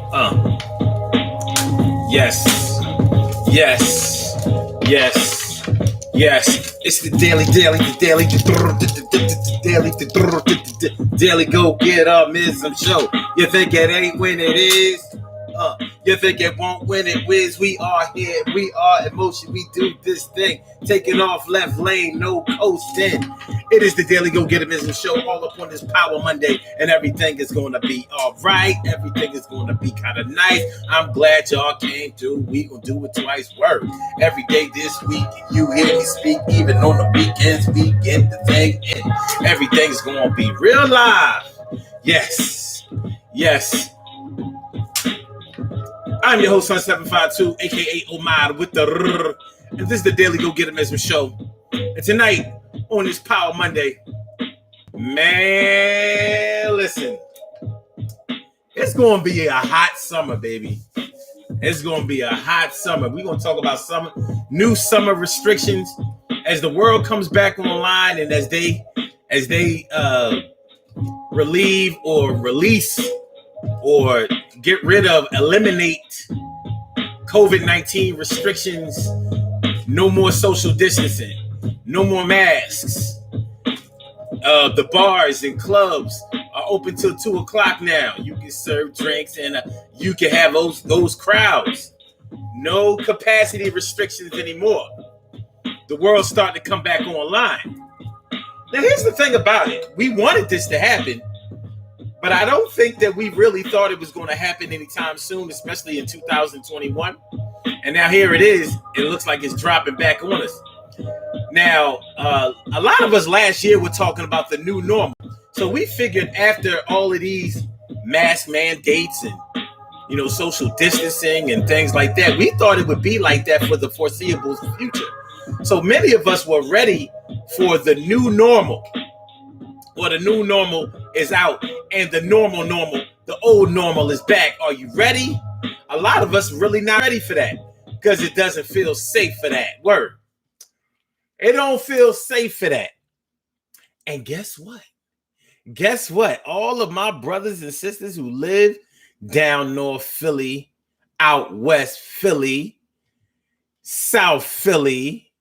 Uh, yes, yes, yes, yes. It's the daily go get optimism show. You think it ain't when it is? You think it won't when it whiz? We are here, we are in motion, we do this thing. Taking off left lane, no coasting. It is the Daily Go Get Optimism show, all up on this Power Monday, and everything is going to be all right. Everything is going to be kind of nice. I'm glad y'all came through. We gonna do it twice. Word. Every day this week, you hear me speak. Even on the weekends, we get the thing in. Everything's gonna be real live. Yes, yes. I'm your host, Sun752, aka Omar, with the rrr. And this is the Daily Go Get Optimism show. And tonight, on this Power Monday, man, listen, it's going to be a hot summer, baby. It's going to be a hot summer. We're going to talk about new summer restrictions as the world comes back online and as they relieve or release or get rid of, eliminate COVID-19 restrictions. No more social distancing. No more masks. The bars and clubs are open till 2 o'clock now. You can serve drinks and you can have those crowds. No capacity restrictions anymore. The world's starting to come back online. Now, here's the thing about it. We wanted this to happen, but I don't think that we really thought it was going to happen anytime soon, especially in 2021. And now here it is. It looks like it's dropping back on us. Now, a lot of us last year were talking about the new normal. So we figured after all of these mask mandates and, social distancing and things like that, we thought it would be like that for the foreseeable future. So many of us were ready for the new normal. Or the new normal is out and the the old normal is back. Are you ready? A lot of us really not ready for that because it doesn't feel safe for that. Word. It don't feel safe for that. And guess what? Guess what? All of my brothers and sisters who live down North Philly, out West Philly, South Philly,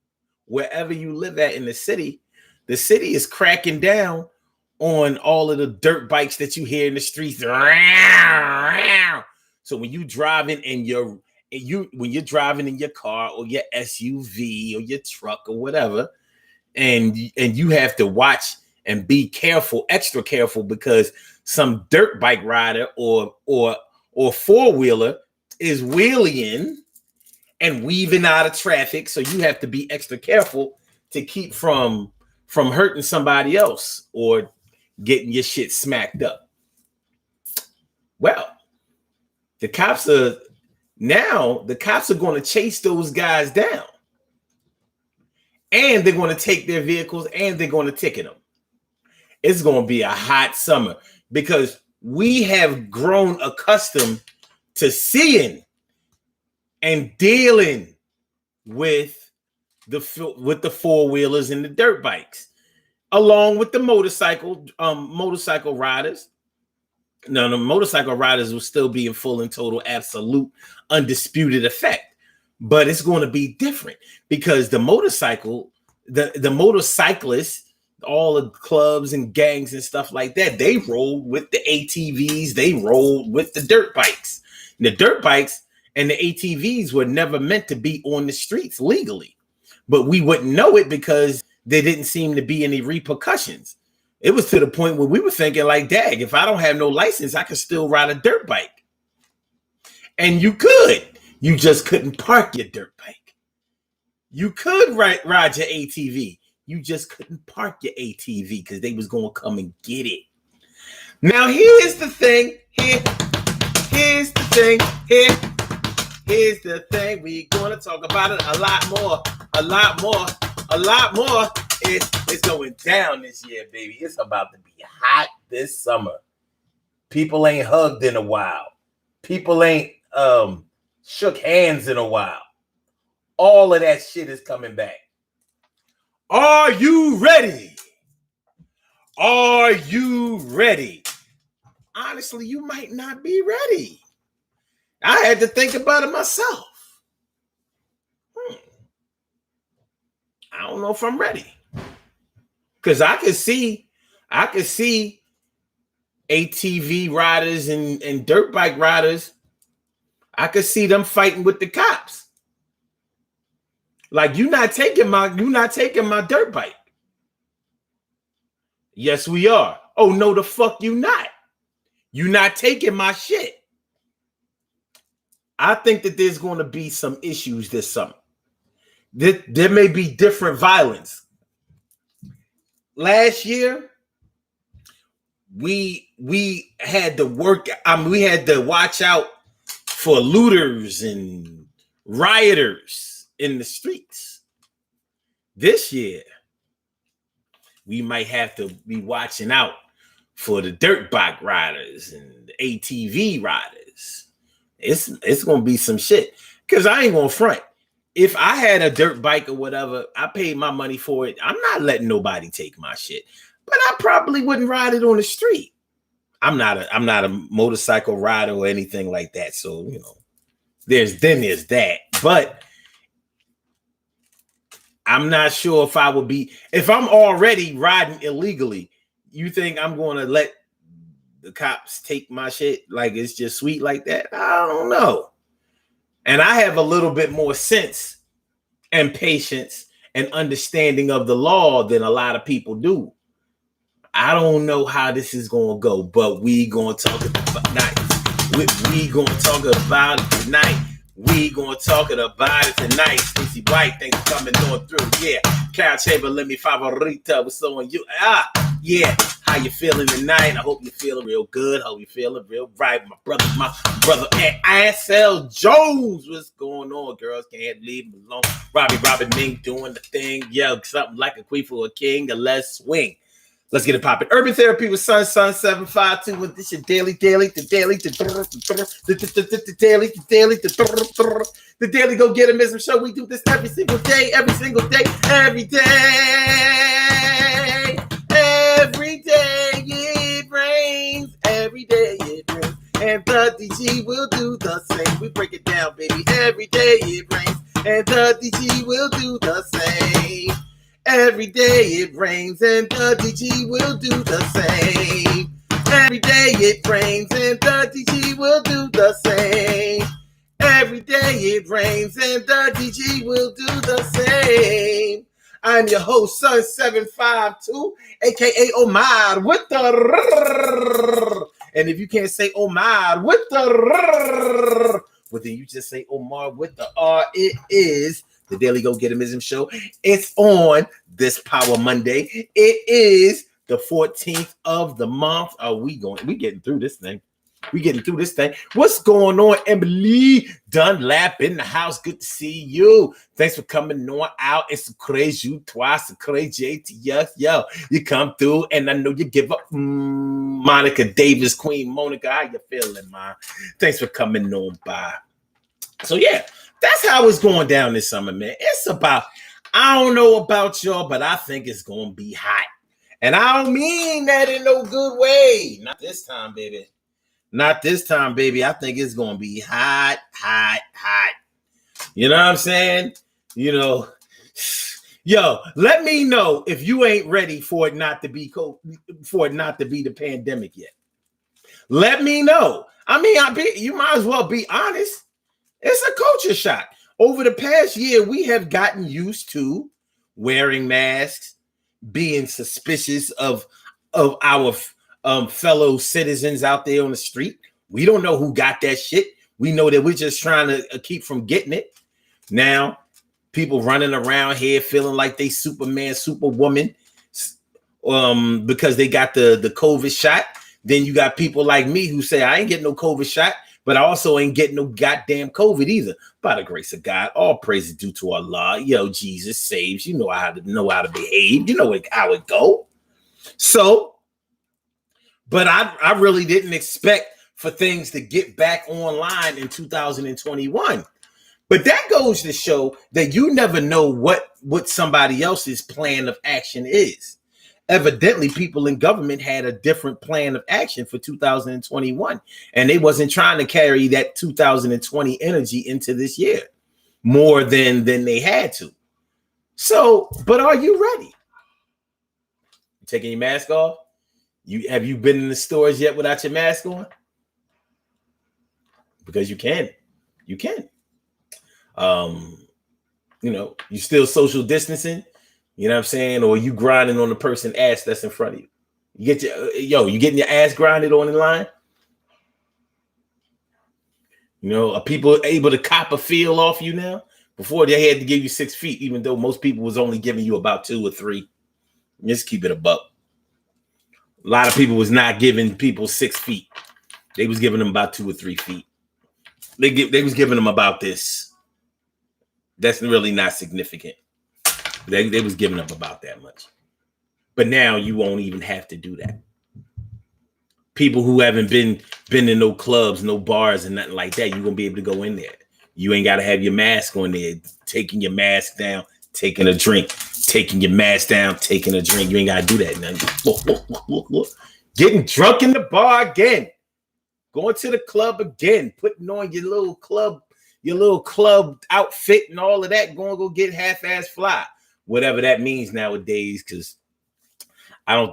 wherever you live at in the city is cracking down on all of the dirt bikes that you hear in the streets. So when you driving when you're driving in your car or your SUV or your truck or whatever, and you have to watch and be careful, extra careful, because some dirt bike rider or four-wheeler is wheeling and weaving out of traffic. So you have to be extra careful to keep from hurting somebody else or getting your shit smacked up. Well, the cops are going to chase those guys down, and they're going to take their vehicles and they're going to ticket them. It's going to be a hot summer because we have grown accustomed to seeing and dealing with the four-wheelers and the dirt bikes, along with the motorcycle riders. No, the motorcycle riders will still be in full and total, absolute, undisputed effect. But it's going to be different because the motorcyclists, all the clubs and gangs and stuff like that, they rolled with the ATVs, they rolled with the dirt bikes. And the dirt bikes and the ATVs were never meant to be on the streets legally. But we wouldn't know it because there didn't seem to be any repercussions. It was to the point where we were thinking like, dag, if I don't have no license, I could still ride a dirt bike. And you could. You just couldn't park your dirt bike. You could ride your ATV. You just couldn't park your ATV because they was going to come and get it. Now, here's the thing. Here's the thing. We're going to talk about it a lot more. It's going down this year, baby. It's about to be hot this summer. People ain't hugged in a while. People ain't shook hands in a while. All of that shit is coming back. Are you ready? Are you ready? Honestly, you might not be ready. I had to think about it myself. I don't know if I'm ready. Because I could see ATV riders and dirt bike riders. I could see them fighting with the cops. Like, you're not taking my dirt bike. Yes, we are. Oh, no, the fuck you not. You're not taking my shit. I think that there's going to be some issues this summer. There may be different violence. Last year, we had to work. We had to watch out for looters and rioters in the streets. This year, we might have to be watching out for the dirt bike riders and the ATV riders. It's gonna be some shit. Cause I ain't gonna front. If I had a dirt bike or whatever, I paid my money for it. I'm not letting nobody take my shit. But I probably wouldn't ride it on the street. I'm not a motorcycle rider or anything like that. So, you know, there's that. But I'm not sure if I would be, if I'm already riding illegally, you think I'm going to let the cops take my shit like it's just sweet like that? I don't know. And I have a little bit more sense and patience and understanding of the law than a lot of people do. I don't know how this is going to go, but we going to talk about tonight. We going to talk about it tonight. We going to talk about it tonight. Stacey White, thanks for coming on through. Yeah. Carol Chamberlain, mi favorita. What's on you? Yeah. How you feeling tonight? I hope you're feeling real good. Hope you're feeling real right. My brother, Ansel Jones. What's going on, girls? Can't leave him alone. Robbie Ming doing the thing. Yo, something like a queen for a king. And let's swing. Let's get it popping. Urban Therapy with Sun 752. With this your daily, the daily go get him show. We do this every single day, every day it rains, every day it rains, and the DG will do the same. We break it down, baby. Every day it rains, and the DG will do the same. Every day it rains and the DG will do the same. Every day it rains and the DG will do the same. Every day it rains and the DG will do the same. I'm your host, Sun 752, aka Omar with the. And if you can't say Omar with the, well, then you just say Omar with the R. It is the Daily Go Getimism Show. It's on this Power Monday. It is the 14th of the month. We getting through this thing. What's going on, Emily Dunlap in the house? Good to see you. Thanks for coming on out. It's crazy twice, crazy to yes, yo. You come through, and I know you give up. Monica Davis, Queen Monica, how you feeling, man? Thanks for coming on by. So yeah, that's how it's going down this summer, man. It's about, I don't know about y'all, but I think it's going to be hot. And I don't mean that in no good way. Not this time, baby. I think it's going to be hot. You know what I'm saying? You know, yo, let me know if you ain't ready for it not to be the pandemic yet. Let me know. I mean, you might as well be honest. It's a culture shock. Over the past year, we have gotten used to wearing masks, being suspicious of our fellow citizens out there on the street. We don't know who got that shit. We know that we're just trying to keep from getting it. Now, people running around here feeling like they Superman, Superwoman, because they got the COVID shot. Then you got people like me who say, I ain't getting no COVID shot, but I also ain't getting no goddamn COVID either. By the grace of God, all praise is due to Allah. Yo, Jesus saves. You know how to behave. You know how it go. So, but I really didn't expect for things to get back online in 2021. But that goes to show that you never know what somebody else's plan of action is. evidently people in government had a different plan of action for 2021, and they wasn't trying to carry that 2020 energy into this year more than they had to. So, but are you ready? You taking your mask off? Have you been in the stores yet without your mask on? Because you can. You still social distancing, you know what I'm saying? Or you grinding on the person ass that's in front of you. You getting your ass grinded on in line? Are people able to cop a feel off you now? Before they had to give you 6 feet, even though most people was only giving you about 2 or 3. Just keep it a buck. A lot of people was not giving people 6 feet. They was giving them about 2 or 3 feet. They was giving them about this. That's really not significant. They was giving up about that much. But now you won't even have to do that. People who haven't been in no clubs, no bars, and nothing like that, you're gonna be able to go in there. You ain't gotta have your mask on there. Taking your mask down, taking a drink, taking your mask down, taking a drink. You ain't gotta do that now. Getting drunk in the bar again, going to the club again, putting on your little club outfit and all of that. Going to go get half-ass fly, whatever that means nowadays. Because I don't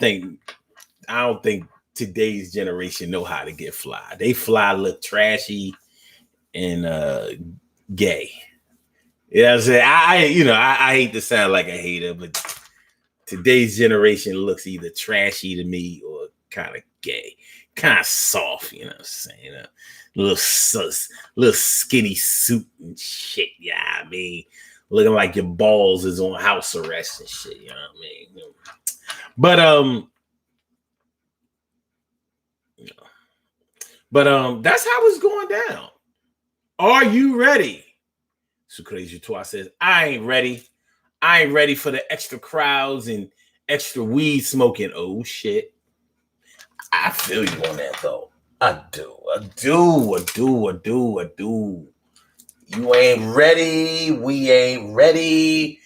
think today's generation know how to get fly. They fly look trashy and gay. You know what I'm saying? I hate to sound like a hater, but today's generation looks either trashy to me or kind of gay, kind of soft. You know what I'm saying? Little skinny suit and shit. Yeah, I mean, looking like your balls is on house arrest and shit. You know what I mean? But that's how it's going down. Are you ready? So Crazy Twa says, I ain't ready. I ain't ready for the extra crowds and extra weed smoking. Oh shit. I feel you on that though. I do. You ain't ready. We ain't ready.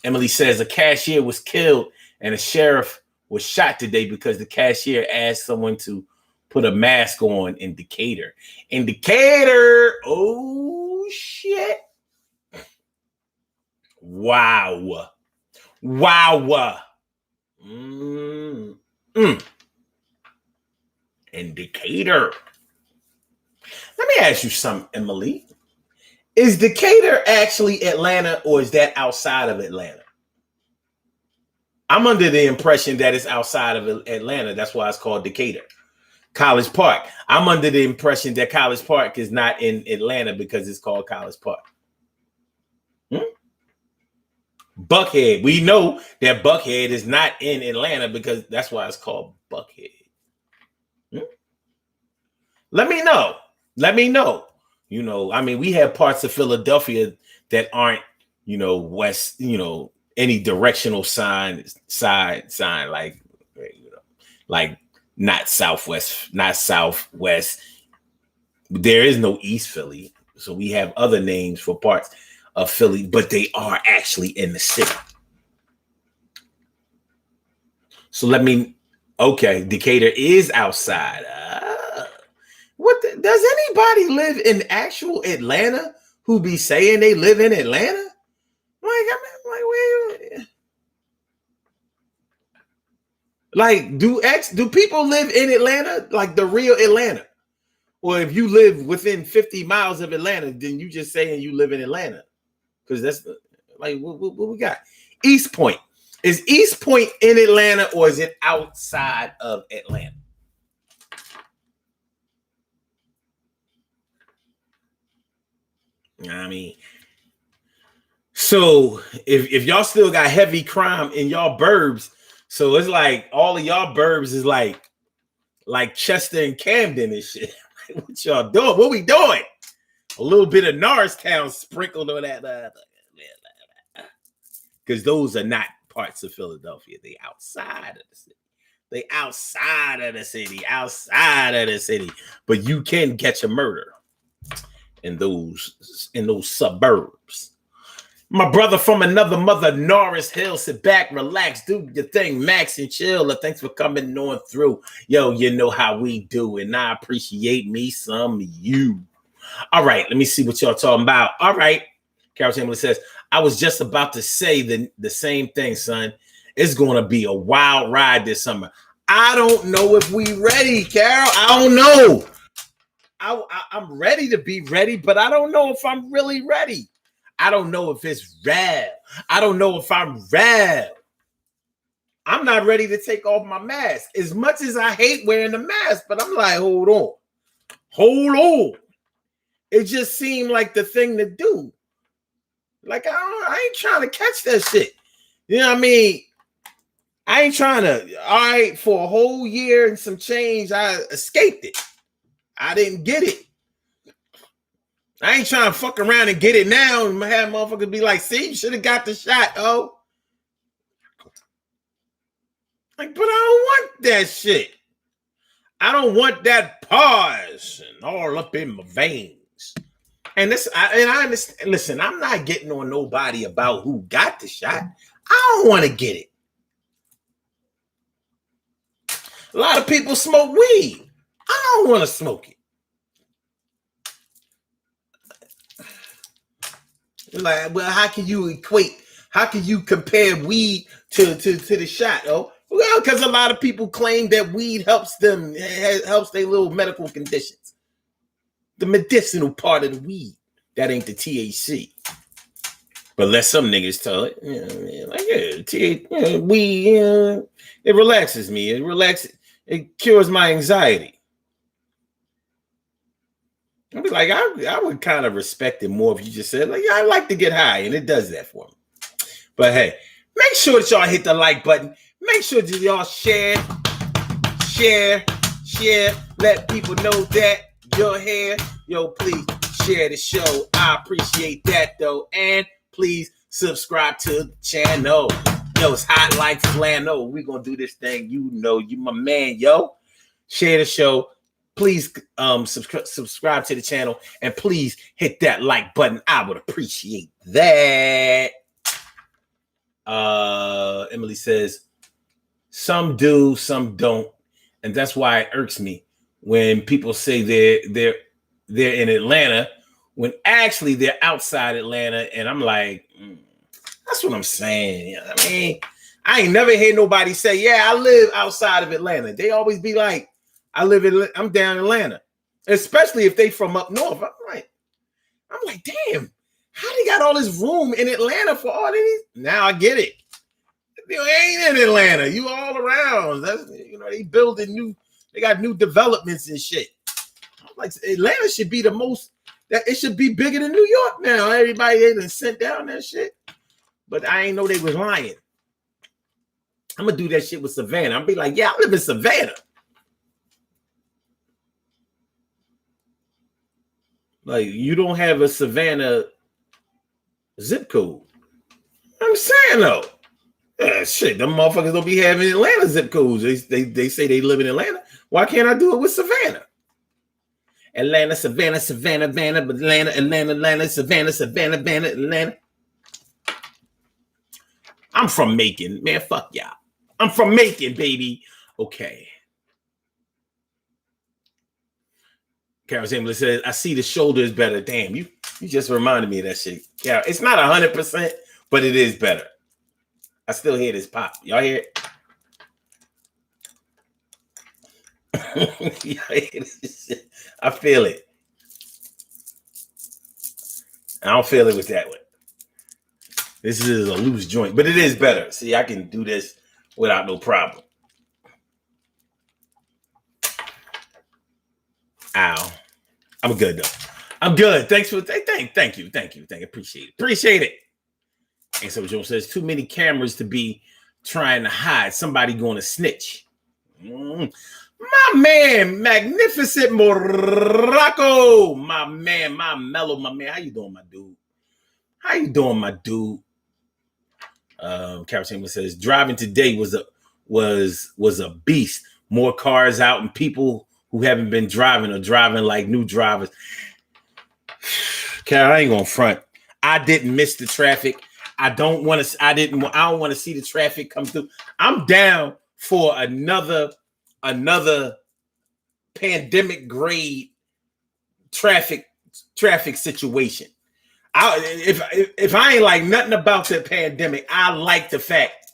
Emily says a cashier was killed and a sheriff was shot today because the cashier asked someone to put a mask on in Decatur. In Decatur, oh shit. Wow. In Decatur. Let me ask you something, Emily. Is Decatur actually Atlanta or is that outside of Atlanta? I'm under the impression that it's outside of Atlanta. That's why it's called Decatur. College Park. I'm under the impression that College Park is not in Atlanta because it's called College Park. Buckhead. We know that Buckhead is not in Atlanta because that's why it's called Buckhead. Let me know. We have parts of Philadelphia that aren't, west, any directional sign like not southwest, not southwest. There is no East Philly. So we have other names for parts of Philly, but they are actually in the city. So Decatur is outside. Does anybody live in actual Atlanta who be saying they live in Atlanta? Do people live in Atlanta, like the real Atlanta? Or if you live within 50 miles of Atlanta, then you just saying you live in Atlanta? Because that's what we got. East Point. Is East Point in Atlanta or is it outside of Atlanta? I mean, so if y'all still got heavy crime in y'all burbs, so it's like all of y'all burbs is like Chester and Camden and shit. What y'all doing? What we doing? A little bit of Norristown sprinkled on that. Because those are not parts of Philadelphia. They outside of the city. Outside of the city. But you can catch a murder in those suburbs. My brother from another mother, Norris Hill, sit back, relax, do your thing, Max and chill. Thanks for coming on through. Yo, you know how we do, and I appreciate me some you. All right, let me see what y'all talking about. All right, Carol Chamberlain says, I was just about to say the same thing, son. It's going to be a wild ride this summer. I don't know if we ready, Carol. I don't know. I'm ready to be ready, but I don't know if I'm really ready. I don't know if it's rad. I don't know if I'm rad. I'm not ready to take off my mask. As much as I hate wearing the mask, but I'm like, hold on. Hold on. It just seemed like the thing to do. Like, I ain't trying to catch that shit. You know what I mean? I ain't trying to. All right, for a whole year and some change, I escaped it. I didn't get it. I ain't trying to fuck around and get it now and have motherfuckers be like, see, you should have got the shot, oh. Like, but I don't want that shit. I don't want that pause and all up in my veins. And I understand. Listen, I'm not getting on nobody about who got the shot. I don't want to get it. A lot of people smoke weed. I don't want to smoke it. Like, well, how can you compare weed to the shot? Oh, well, because a lot of people claim that weed helps their little medical conditions. The medicinal part of the weed. That ain't the THC. But let some niggas tell it. Weed, it relaxes me. It cures my anxiety. I'd be like, I would kind of respect it more if you just said, like, yeah, I like to get high, and it does that for me. But hey, make sure that y'all hit the like button. Make sure that y'all share. Let people know that you're here. Yo, please share the show. I appreciate that, though. And please subscribe to the channel. Yo, it's hot like flannel. We're going to do this thing. You know, you my man, yo. Share the show. Please subscribe to the channel and please hit that like button. I would appreciate that. Emily says, some do, some don't. And that's why it irks me when people say they're in Atlanta when actually they're outside Atlanta. And I'm like, that's what I'm saying. I mean, I ain't never heard nobody say, yeah, I live outside of Atlanta. They always be like, I'm down in Atlanta, especially if they from up north. I'm like, damn, how they got all this room in Atlanta for all these? Now I get it. You ain't in Atlanta. You all around. That's, they building they got new developments and shit. I'm like, Atlanta should be the most, that it should be bigger than New York now. Everybody ain't sent down that shit. But I ain't know they was lying. I'm gonna do that shit with Savannah. I'll be like, yeah, I live in Savannah. Like, you don't have a Savannah zip code. I'm saying, though. Yeah, shit, them motherfuckers don't be having Atlanta zip codes. They say they live in Atlanta. Why can't I do it with Savannah? Atlanta, Savannah, Atlanta, Savannah, Atlanta. I'm from Macon. Man, fuck y'all. I'm from Macon, baby. Okay. Carol Chamberlain says, I see the shoulder is better. Damn, you just reminded me of that shit. Carol, it's not 100%, but it is better. I still hear this pop. Y'all hear it? Y'all hear this shit? I feel it. I don't feel it with that one. This is a loose joint, but it is better. See, I can do this without no problem. Ow. I'm good, though. I'm good. Thanks for thank you. Appreciate it. And so Joe says, too many cameras to be trying to hide. Somebody going to snitch. My man, Magnificent Morocco. My man, my mellow, my man. How you doing, my dude? Carol Chamberlain says, driving today was a beast. More cars out and people who haven't been driving or driving like new drivers. Carol, I ain't gonna front. I didn't miss the traffic. I don't want to. I don't want to see the traffic come through. I'm down for another pandemic grade traffic situation. If I ain't like nothing about the pandemic, I like the fact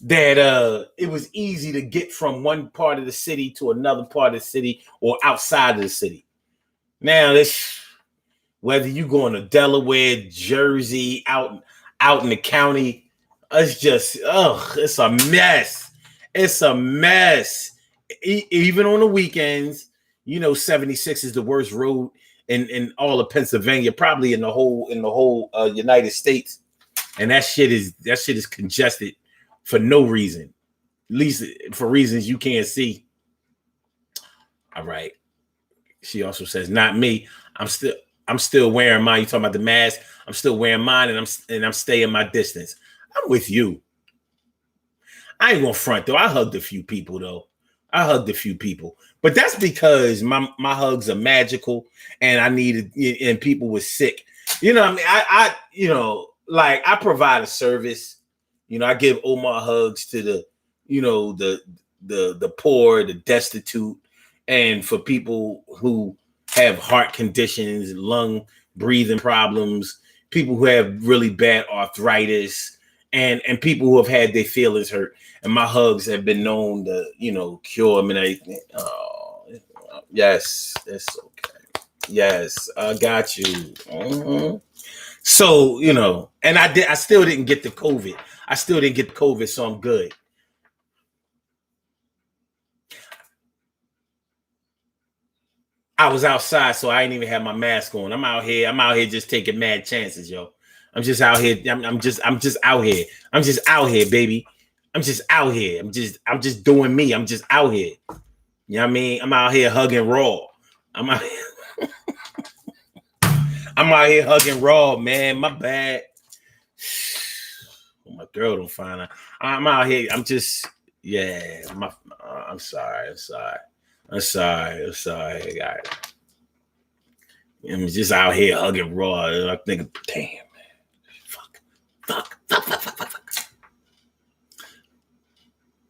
that it was easy to get from one part of the city to another part of the city or outside of the city. Now this, whether you going to Delaware, Jersey, out in the county, it's just it's a mess. It's a mess. Even on the weekends, 76 is the worst road in all of Pennsylvania, probably in the whole United States, and that shit is congested for no reason, at least for reasons you can't see. All right. She also says, "Not me. I'm still wearing mine." You talking about the mask? I'm still wearing mine, and I'm staying my distance. I'm with you. I ain't gonna front though. I hugged a few people though. But that's because my hugs are magical, and I needed, and people were sick. I mean, I like I provide a service. I give Omar hugs to the poor, the destitute, and for people who have heart conditions, lung breathing problems, people who have really bad arthritis, and people who have had their feelings hurt. And my hugs have been known to, cure them and everything. Oh, yes, it's okay. Yes, I got you. Mm-hmm. So, and I still didn't get the COVID. So I'm good. I was outside, so I didn't even have my mask on. I'm out here just taking mad chances, yo. I'm just out here. I'm just out here. I'm just out here, baby. I'm just out here. I'm just doing me. I'm just out here. You know what I mean? I'm out here hugging raw. I'm out here hugging raw, man. My bad. My girl don't find out. I'm out here. I'm just, yeah. I'm sorry. I'm sorry, guys. I'm just out here hugging raw. I think, damn, man. Fuck.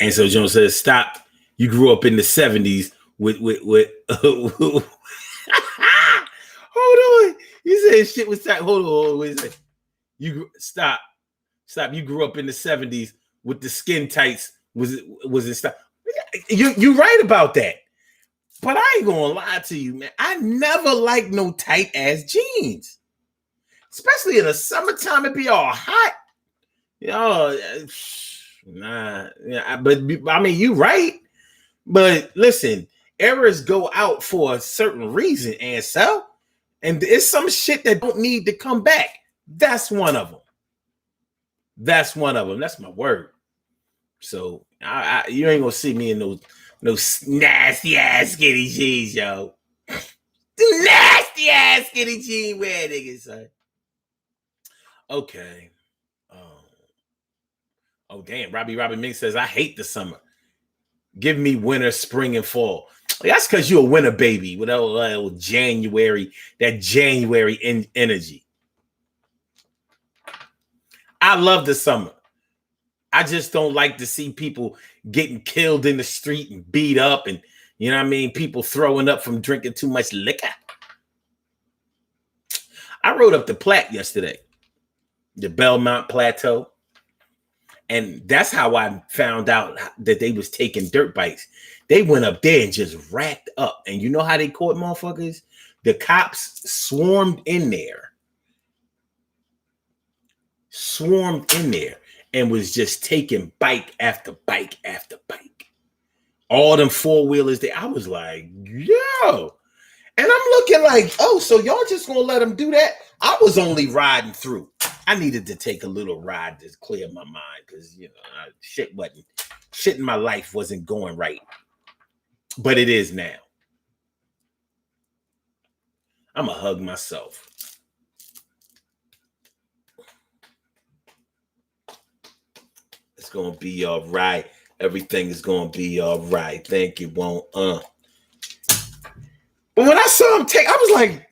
And so Jones says, "Stop. You grew up in the 70s with hold on. You said shit was tight. Hold on. Wait a second. Stop. You grew up in the 70s with the skin tights. Was it stop? You right about that. But I ain't gonna lie to you, man. I never liked no tight ass jeans. Especially in the summertime, it be all hot. Nah. Yeah, but I mean, you right. But listen, errors go out for a certain reason, and so, and it's some shit that don't need to come back. That's one of them. That's my word. So you ain't gonna see me in those nasty ass skinny jeans, yo. Nasty ass skinny jean wear niggas, son. Okay. Oh damn. Robbie Mink says, "I hate the summer. Give me winter, spring, and fall." That's because you're a winter baby with that January energy. I love the summer. I just don't like to see people getting killed in the street and beat up, and you know what I mean, people throwing up from drinking too much liquor. I rode up the Platte yesterday, the Belmont Plateau, and that's how I found out that they was taking dirt bikes. They went up there and just racked up, and you know how they caught motherfuckers? The cops swarmed in there and was just taking bike after bike after bike. All them four-wheelers there. I was like, yo. And I'm looking like, oh, so y'all just gonna let them do that? I was only riding through. I needed to take a little ride to clear my mind because, shit in my life wasn't going right. But it is now. I'm gonna hug myself. It's gonna be all right. Everything is gonna be all right. Thank you, won't. But when I saw him take, I was like,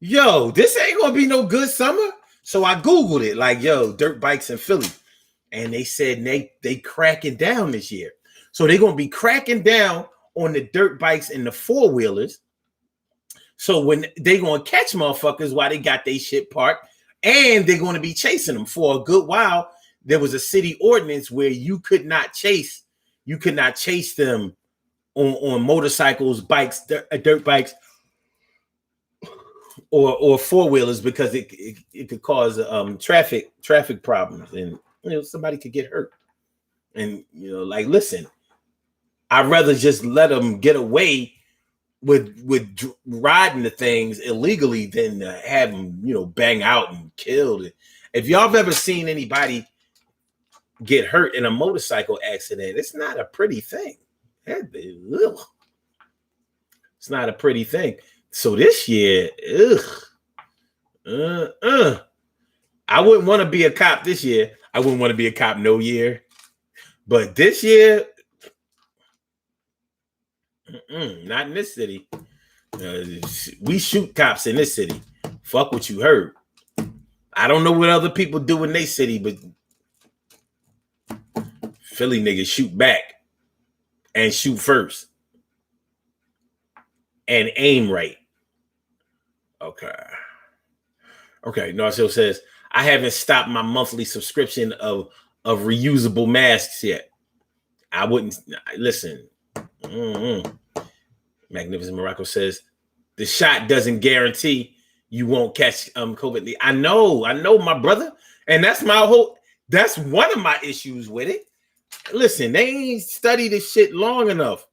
yo, this ain't gonna be no good summer. So I Googled it, like, yo, dirt bikes in Philly. And they said they cracking down this year. So they're gonna be cracking down on the dirt bikes and the four-wheelers. So when they gonna catch motherfuckers while they got their shit parked, and they're gonna be chasing them for a good while. There was a city ordinance where you could not chase them on motorcycles, bikes, dirt bikes, or four-wheelers, because it could cause traffic problems, and somebody could get hurt. And like, listen, I'd rather just let them get away with riding the things illegally than have them bang out and killed. If y'all have ever seen anybody get hurt in a motorcycle accident, it's not a pretty thing. It's not a pretty thing. So this year, I wouldn't want to be a cop this year. I wouldn't want to be a cop no year. But this year, not in this city. We shoot cops in this city. Fuck what you heard. I don't know what other people do in their city, but Philly niggas shoot back and shoot first and aim right. Okay. Narcil says, I haven't stopped my monthly subscription of reusable masks yet. I wouldn't listen. Magnificent Morocco says, the shot doesn't guarantee you won't catch COVID. I know, my brother. And that's one of my issues with it. Listen, they ain't studied this shit long enough.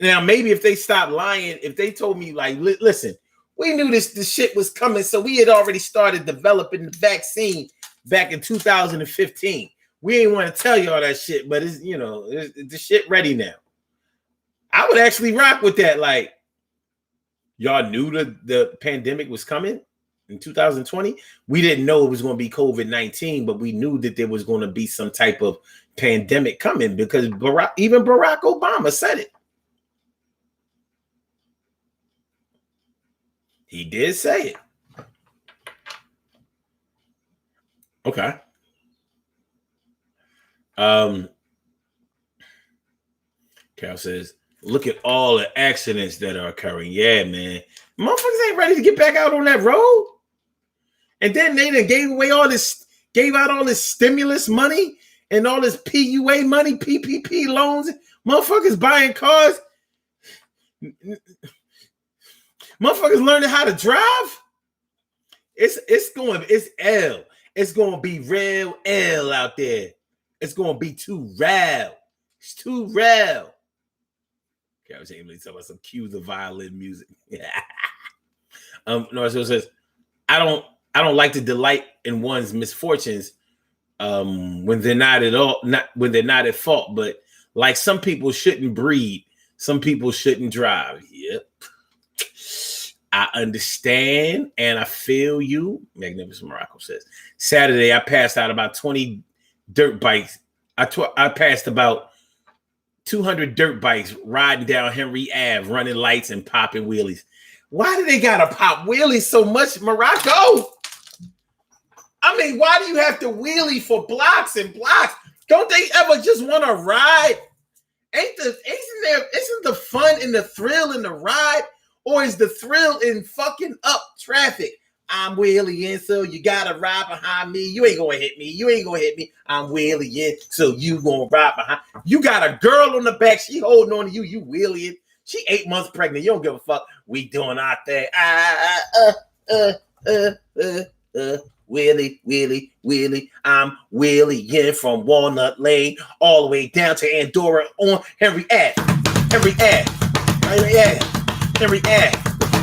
Now, maybe if they stopped lying, if they told me, like, listen, we knew this shit was coming, so we had already started developing the vaccine back in 2015. We ain't want to tell you all that shit, but it's the shit ready now. I would actually rock with that. Like, y'all knew the pandemic was coming in 2020. We didn't know it was going to be COVID-19, but we knew that there was going to be some type of pandemic coming, because even Barack Obama said it. He did say it. Okay. Carol says, look at all the accidents that are occurring. Yeah, man. Motherfuckers ain't ready to get back out on that road. And then they done gave out all this stimulus money and all this PUA money, PPP loans. Motherfuckers buying cars. Motherfuckers learning how to drive. It's L. It's going to be real L out there. It's going to be too real. It's too real. Okay, I was aiming to tell us some cues of violin music. No, it says, I don't like to delight in one's misfortunes when they're not at fault. But like, some people shouldn't breed, some people shouldn't drive. Yep, I understand and I feel you. Magnificent Morocco says, Saturday I passed out about 20 dirt bikes. I passed about 200 dirt bikes riding down Henry Ave, running lights and popping wheelies. Why do they gotta pop wheelies so much, Morocco? I mean, why do you have to wheelie for blocks and blocks? Don't they ever just want to ride? Isn't the fun and the thrill in the ride? Or is the thrill in fucking up traffic? I'm wheeling in, so you gotta ride behind me. You ain't gonna hit me. I'm wheeling in, so you gonna ride behind. You got a girl on the back. She holding on to you. You wheeling. She 8 months pregnant. You don't give a fuck. We doing our thing. Wheelie. I'm wheeling in from Walnut Lane all the way down to Andorra on Henry Ave.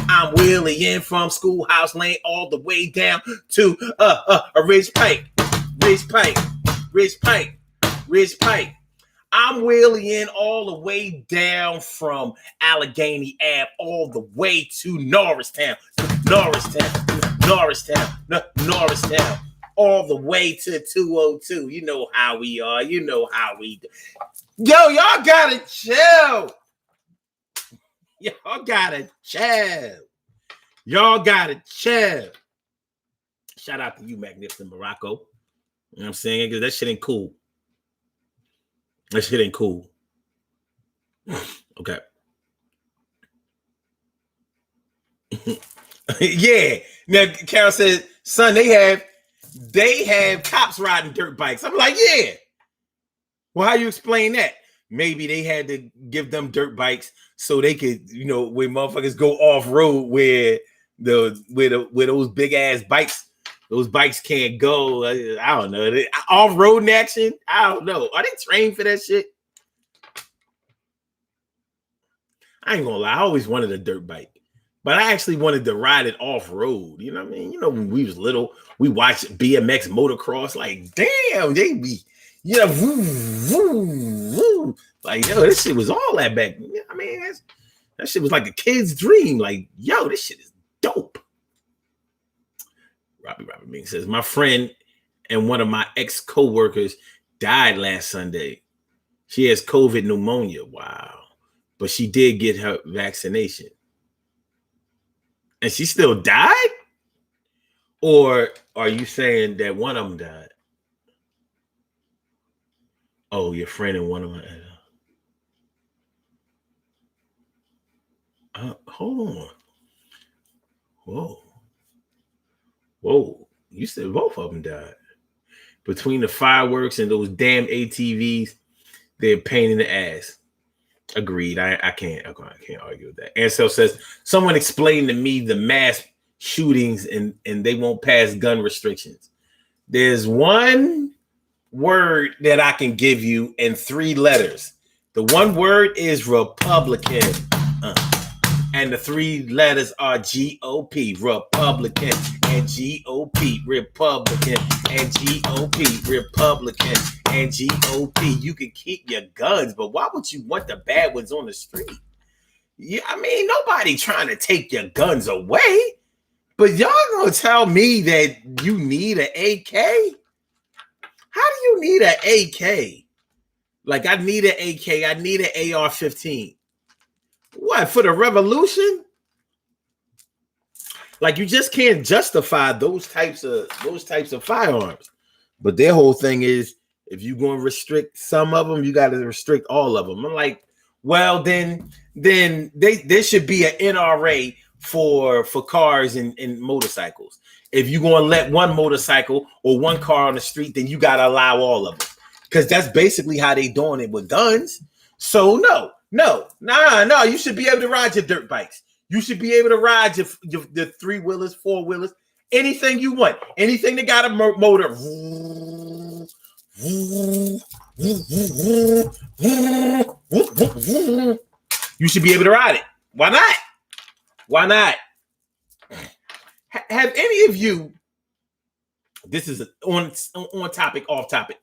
I'm wheeling in from Schoolhouse Lane all the way down to a Ridge Pike. I'm wheeling in all the way down from Allegheny Ave all the way to Norristown, all the way to 202. You know how we are. You know how we do. Yo, y'all gotta chill. Y'all gotta chill. Shout out to you, Magnificent Morocco. You know what I'm saying? Because that shit ain't cool. That shit ain't cool. Okay. Yeah. Now, Carol said, son, they have cops riding dirt bikes. I'm like, yeah. Well, how you explain that? Maybe they had to give them dirt bikes so they could, where motherfuckers go off road where those big ass bikes, those bikes can't go. I don't know. Off road action. I don't know. Are they trained for that shit? I ain't gonna lie. I always wanted a dirt bike, but I actually wanted to ride it off road. You know what I mean? When we was little, we watched BMX motocross. Like, damn, they be, woo, woo, woo. Like, yo, this shit was all that back. I mean, that shit was like a kid's dream. Like, yo, this shit is dope. Robert Bing says, my friend and one of my ex-co-workers died last Sunday. She has COVID pneumonia. Wow. But she did get her vaccination. And she still died? Or are you saying that one of them died? Oh, your friend and one of them. Hold on. Whoa. You said both of them died. Between the fireworks and those damn ATVs, they're a pain in the ass. Agreed. I can't argue with that. Ansel says, someone explained to me the mass shootings and they won't pass gun restrictions. There's one word that I can give you in 3 letters. The one word is Republican. And the 3 letters are GOP. Republican and GOP. Republican and GOP. Republican and GOP. You can keep your guns, but why would you want the bad ones on the street? Yeah, I mean, nobody trying to take your guns away. But y'all gonna tell me that you need an AK? How do you need an AK? Like, I need an AK. I need an AR-15. What, for the revolution? Like, you just can't justify those types of firearms. But their whole thing is, if you're going to restrict some of them, you got to restrict all of them. I'm like, well, then there should be an NRA for cars and motorcycles. If you're going to let one motorcycle or one car on the street, then you got to allow all of them. Because that's basically how they doing it with guns. So no, you should be able to ride your dirt bikes. You should be able to ride your 3-wheelers, 4-wheelers, anything you want. Anything that got a motor. You should be able to ride it. Why not? Why not? Have any of you, this is on topic, off topic.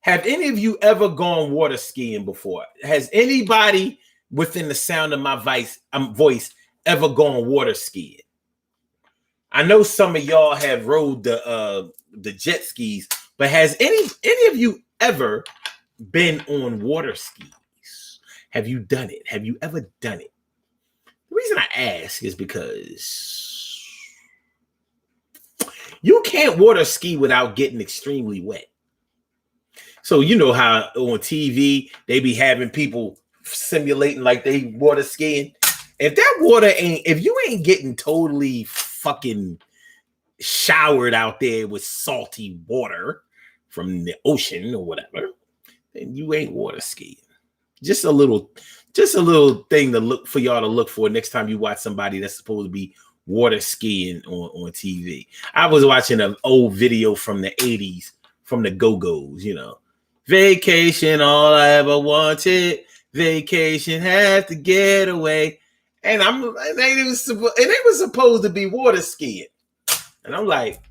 Have any of you ever gone water skiing before? Has anybody within the sound of my voice ever gone water skiing? I know some of y'all have rode the jet skis, but has any of you ever been on water skis? Have you done it? Have you ever done it? The reason I ask is because you can't water ski without getting extremely wet. So you know how on TV they be having people simulating like they water skiing. If you ain't getting totally fucking showered out there with salty water from the ocean or whatever, then you ain't water skiing. Just a little thing to look for y'all to look for next time you watch somebody that's supposed to be water skiing on TV. I was watching an old video from the 80s from the Go-Go's, Vacation, all I ever wanted. Vacation, have to get away. And it was supposed to be water skiing. And I'm like,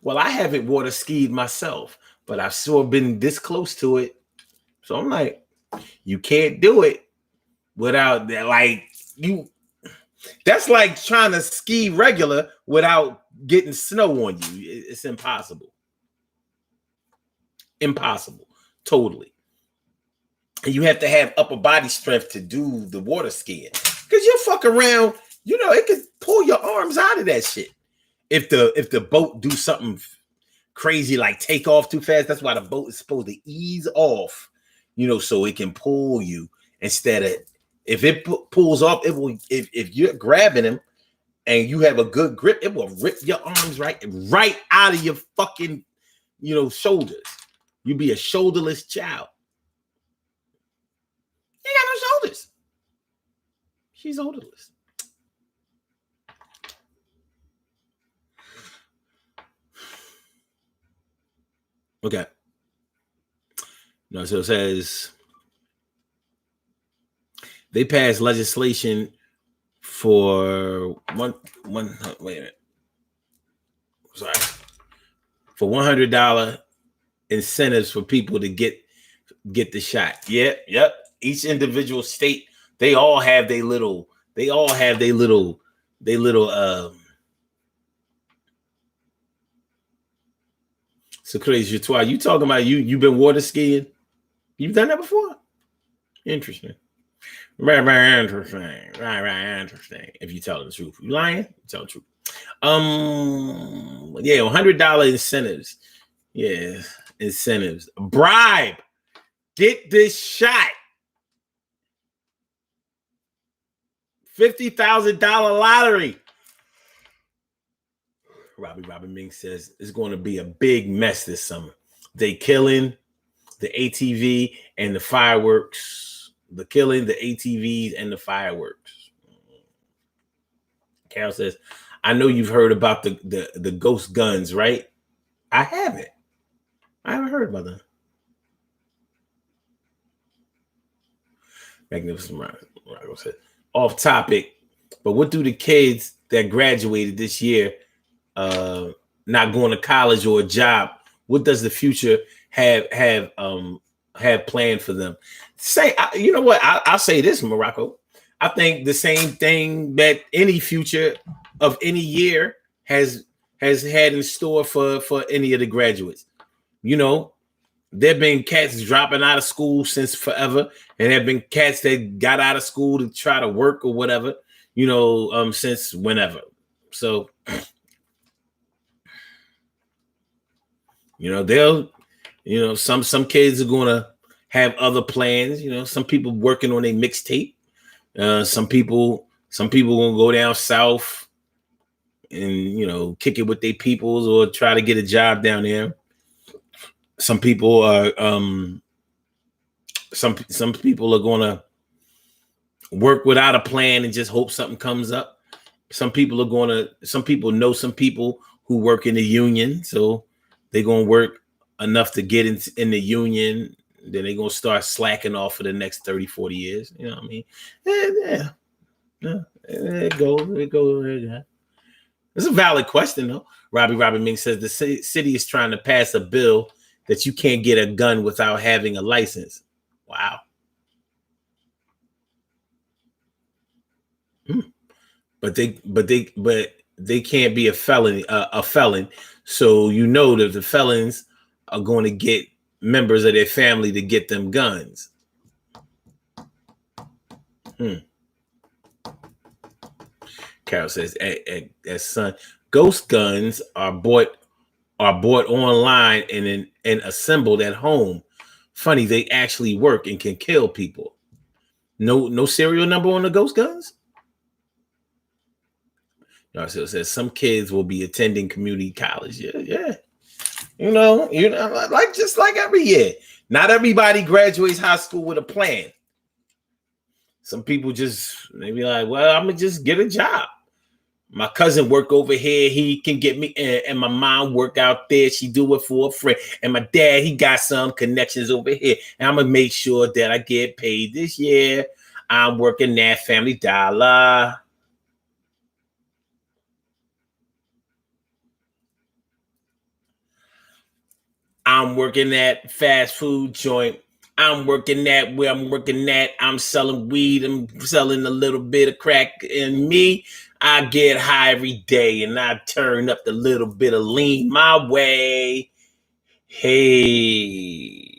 well, I haven't water skied myself, but I've sure been this close to it. So I'm like, you can't do it without that. Like, that's like trying to ski regular without getting snow on you. It's impossible. Impossible. Totally. And you have to have upper body strength to do the water skiing. Because you'll fuck around, it could pull your arms out of that shit. If the boat do something crazy like take off too fast, that's why the boat is supposed to ease off, so it can pull you instead of if it pulls off, it will if you're grabbing him and you have a good grip, it will rip your arms right out of your fucking shoulders. You be a shoulderless child. He got no shoulders. She's shoulderless. Okay. No, so it says they passed legislation for one wait a minute. Sorry. For $100 incentives for people to get the shot. Yep. Each individual state, they all have their little so crazy. You talking about you've been water skiing? You've done that before? Interesting. Very interesting. Very interesting. If you tell the truth. You lying? You tell the truth. Yeah, $100 incentives. Yeah, incentives. Bribe. Get this shot. $50,000 lottery. Robin Ming says it's going to be a big mess this summer. They killing the ATV and the fireworks. The killing the ATVs and the fireworks. Carol says, I know you've heard about the ghost guns, right? I haven't. I haven't heard about them. Magnificent Rocco said, off topic, but what do the kids that graduated this year not going to college or a job, what does the future have planned for them? You know what? I'll say this, Morocco. I think the same thing that any future of any year has had in store for any of the graduates. There have been cats dropping out of school since forever, and there have been cats that got out of school to try to work or whatever, since whenever. So, they'll, some kids are gonna have other plans. Some people working on a mixtape. Some people gonna go down south and kick it with their peoples or try to get a job down there. Some people are some people are gonna work without a plan and just hope something comes up. Some people know some people who work in the union, so they're gonna work enough to get in the union. Then they're gonna start slacking off for the next 30, 40 years. You know what I mean? Yeah. It goes. It's a valid question, though. Robin Ming says the city is trying to pass a bill that you can't get a gun without having a license. Wow. But they can't be a felon. So that the felons are going to get members of their family to get them guns. Carol says, as son, ghost guns are bought online and assembled at home. Funny, they actually work and can kill people. No serial number on the ghost guns? No, so it says some kids will be attending community college. Yeah. Just like every year. Not everybody graduates high school with a plan. Some people just maybe like, well, I'm gonna just get a job. My cousin work over here. He can get me, and my mom work out there. She do it for a friend. And my dad, he got some connections over here. And I'm gonna make sure that I get paid this year. I'm working that Family Dollar. I'm working that fast food joint. I'm working that where I'm working that. I'm selling weed. I'm selling a little bit of crack. And me, I get high every day and I turn up the little bit of lean my way. Hey.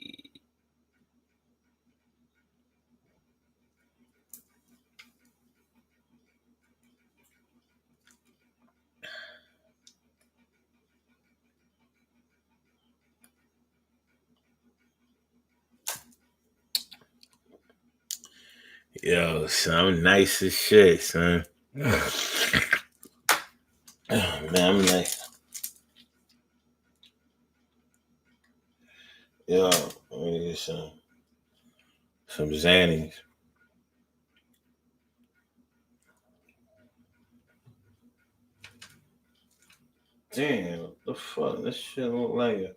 Yo, son, I'm nice as shit, son. Oh, man, I'm like, yo, let me get some Xannies. Damn, what the fuck? This shit look like a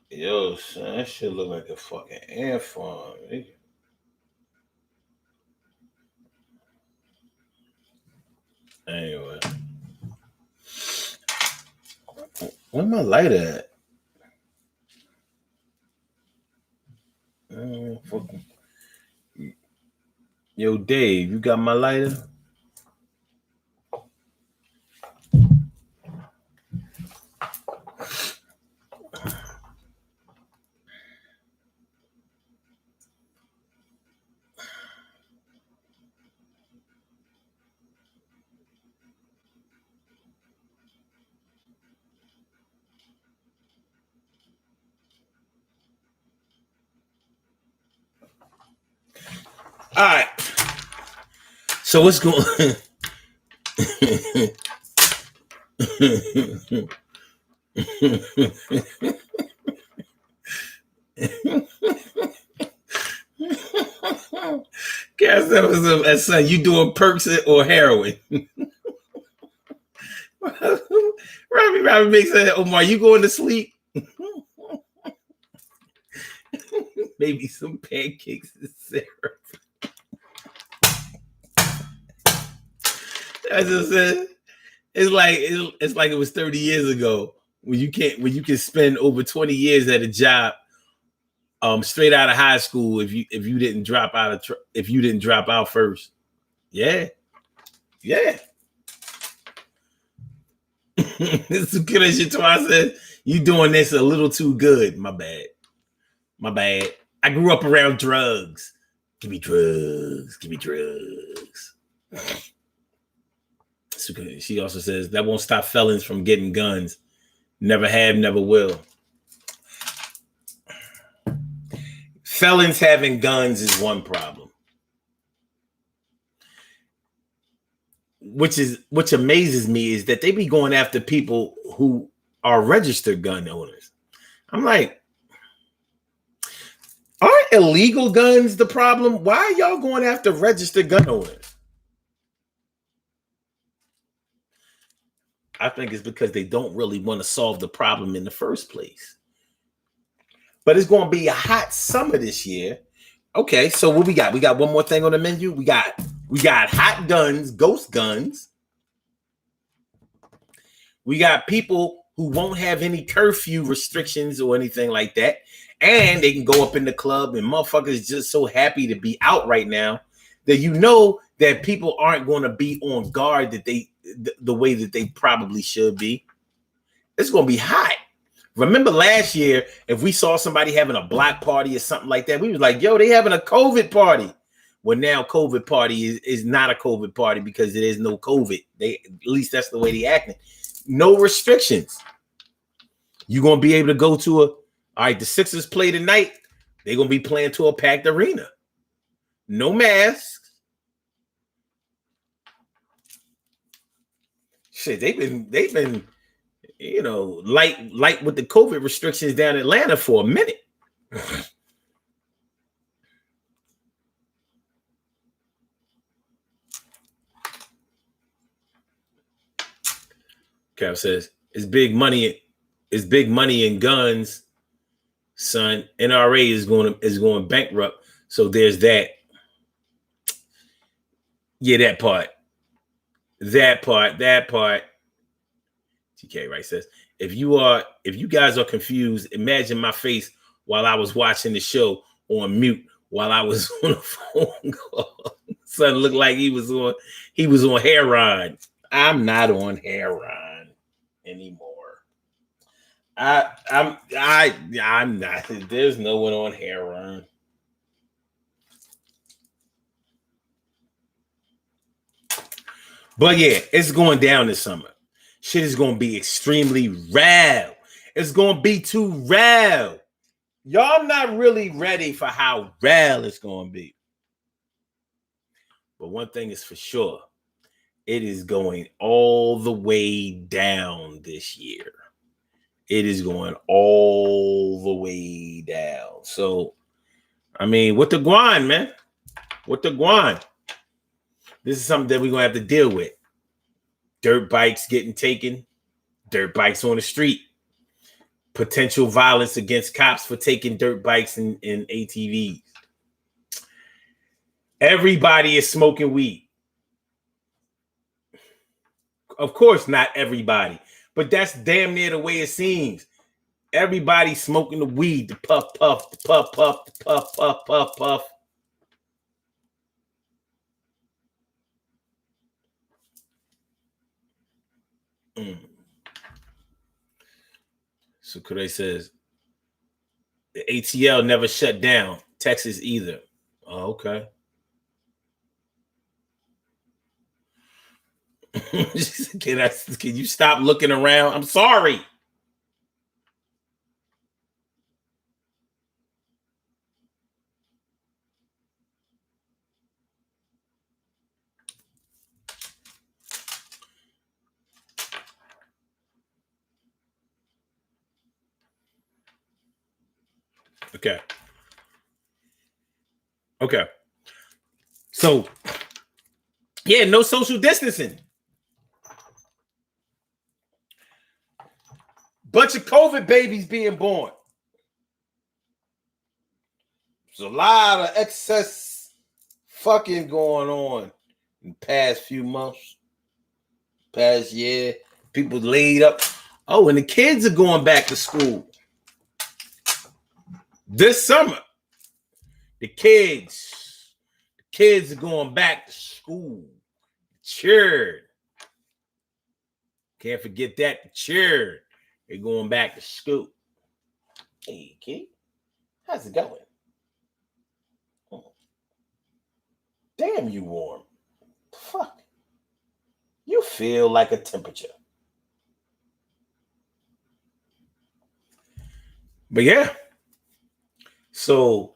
yo, son. That shit look like a fucking ant farm. Anyway, where my lighter at? Fucking. Yo, Dave, you got my lighter? All right. So what's going? Guess that was a son. You doing perks or heroin? Robbie makes that. Omar, you going to sleep? Maybe some pancakes and syrup. I just said it's like it was 30 years ago when you can spend over 20 years at a job straight out of high school if you didn't drop out first. Yeah. It's as good as your I said, you doing this a little too good. My bad. I grew up around drugs. Give me drugs. She also says that won't stop felons from getting guns. Never have, never will. Felons having guns is one problem. Which amazes me is that they be going after people who are registered gun owners. I'm like, aren't illegal guns the problem? Why are y'all going after registered gun owners? I think it's because they don't really want to solve the problem in the first place. But it's going to be a hot summer this year. Okay, so what we got? We got one more thing on the menu. We got hot guns, ghost guns. We got people who won't have any curfew restrictions or anything like that. And they can go up in the club and motherfuckers just so happy to be out right now that you know that people aren't going to be on guard that the way that they probably should be. It's going to be hot. Remember last year, if we saw somebody having a block party or something like that, we was like, yo, they having a COVID party. Well, now COVID party is not a COVID party because there is no COVID. At least that's the way they acting. No restrictions. You're going to be able to go to all right, the Sixers play tonight. They're going to be playing to a packed arena. No masks. Shit, they've been light with the COVID restrictions down in Atlanta for a minute. Kev says, it's big money in guns, son. NRA is going bankrupt. So there's that. Yeah, that part. TK Wright says, if you guys are confused, imagine my face while I was watching the show on mute while I was on a phone call. Son looked like he was on heroin. I'm not on heroin anymore. I'm not. There's no one on heroin. But yeah, it's going down this summer. Shit is going to be extremely real. It's going to be too real. Y'all not really ready for how real it's going to be. But one thing is for sure, it is going all the way down this year. It is going all the way down. So, I mean, what the guan, man? What the guan? This is something that we're going to have to deal with. Dirt bikes getting taken. Dirt bikes on the street. Potential violence against cops for taking dirt bikes and ATVs. Everybody is smoking weed. Of course, not everybody, but that's damn near the way it seems. Everybody smoking the weed, the puff, puff, the puff, puff, the puff, puff, puff, puff. So Corey says, the ATL never shut down. Texas either. Oh, okay. Can you stop looking around? I'm sorry. Okay. Okay. So, yeah, no social distancing. Bunch of COVID babies being born. There's a lot of excess fucking going on in the past few months, past year. People laid up. Oh, and the kids are going back to school this summer. The kids are going back to school. Sure. Can't forget that. Sure. They're going back to school. Hey, kid. How's it going? Oh. Damn, you warm. Fuck. You feel like a temperature. But yeah. So,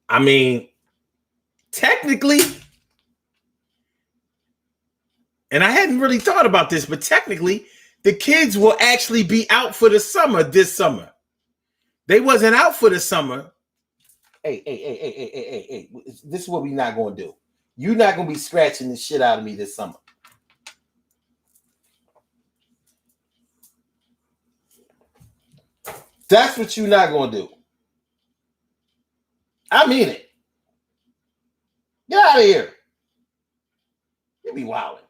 I mean, technically, and I hadn't really thought about this, but technically, the kids will actually be out for the summer this summer. They wasn't out for the summer. Hey. This is what we're not going to do. You're not going to be scratching the shit out of me this summer. That's what you're not going to do. I mean it. Get out of here. You be wilding.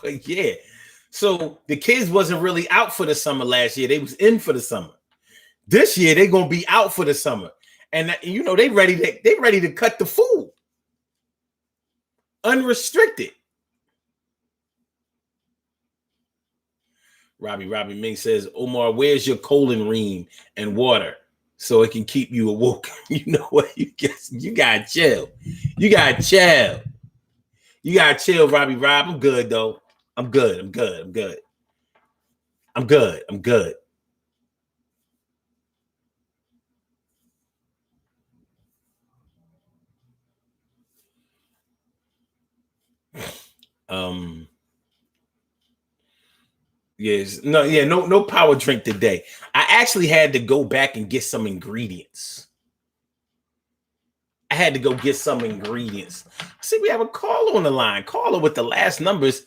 But yeah, so the kids wasn't really out for the summer last year. They was in for the summer. This year they're gonna be out for the summer, and they ready to cut the food unrestricted. Robbie Ming says, Omar, where's your colon ream and water so it can keep you awoke? You know what? You gotta chill. You gotta chill. You gotta chill, Robbie Rob. I'm good though. I'm good. Yes, no power drink today. I actually had to go back and get some ingredients. See, we have a caller on the line. Caller with the last numbers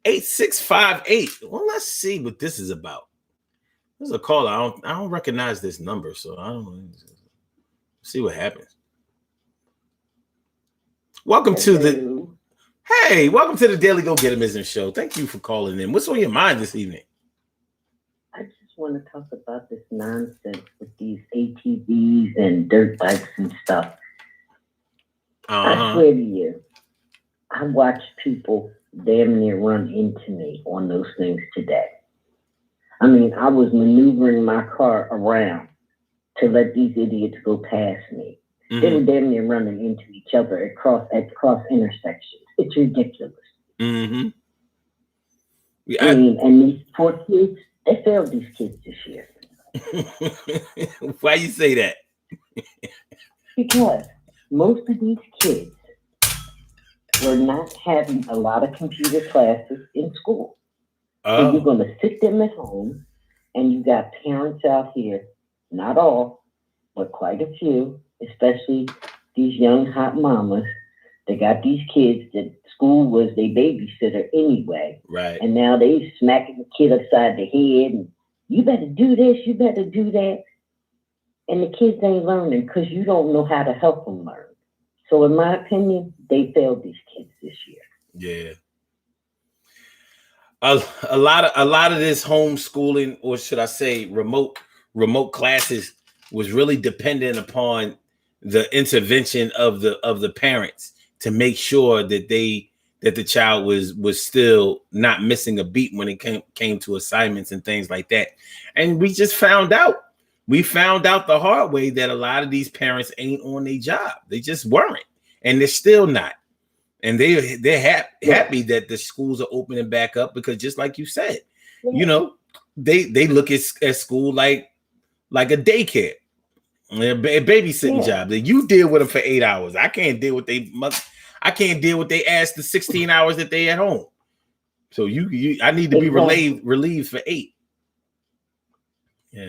8658. Well, let's see what this is about. There's a caller. I don't recognize this number, so I don't know. See what happens. Welcome to the Daily Go Getimism Show. Thank you for calling in. What's on your mind this evening? I just want to talk about this nonsense with these ATVs and dirt bikes and stuff. I swear to you, I watched people damn near run into me on those things today. I mean, I was maneuvering my car around to let these idiots go past me. Mm-hmm. They were damn near running into each other at cross intersections. It's ridiculous. Mm-hmm. I mean, and these poor kids, They failed these kids this year. Why you say that? Because most of these kids were not having a lot of computer classes in school. So you're going to sit them at home, and you got parents out here, not all, but quite a few, especially these young hot mamas. They got these kids that school was their babysitter anyway. Right. And now they smacking the kid upside the head and you better do this, you better do that. And the kids ain't learning because you don't know how to help them learn. So in my opinion, they failed these kids this year. Yeah. A lot of this homeschooling, or should I say remote classes, was really dependent upon the intervention of the parents to make sure that the child was still not missing a beat when it came to assignments and things like that. And we just found out the hard way that a lot of these parents ain't on their job. They just weren't, and they're still not. And they're happy that the schools are opening back up, because just like you said, they look at school like a daycare, a babysitting job that you deal with them for 8 hours. I can't deal with I can't deal with they ass the 16 hours that they at home. So I need to be relieved for 8. Yeah.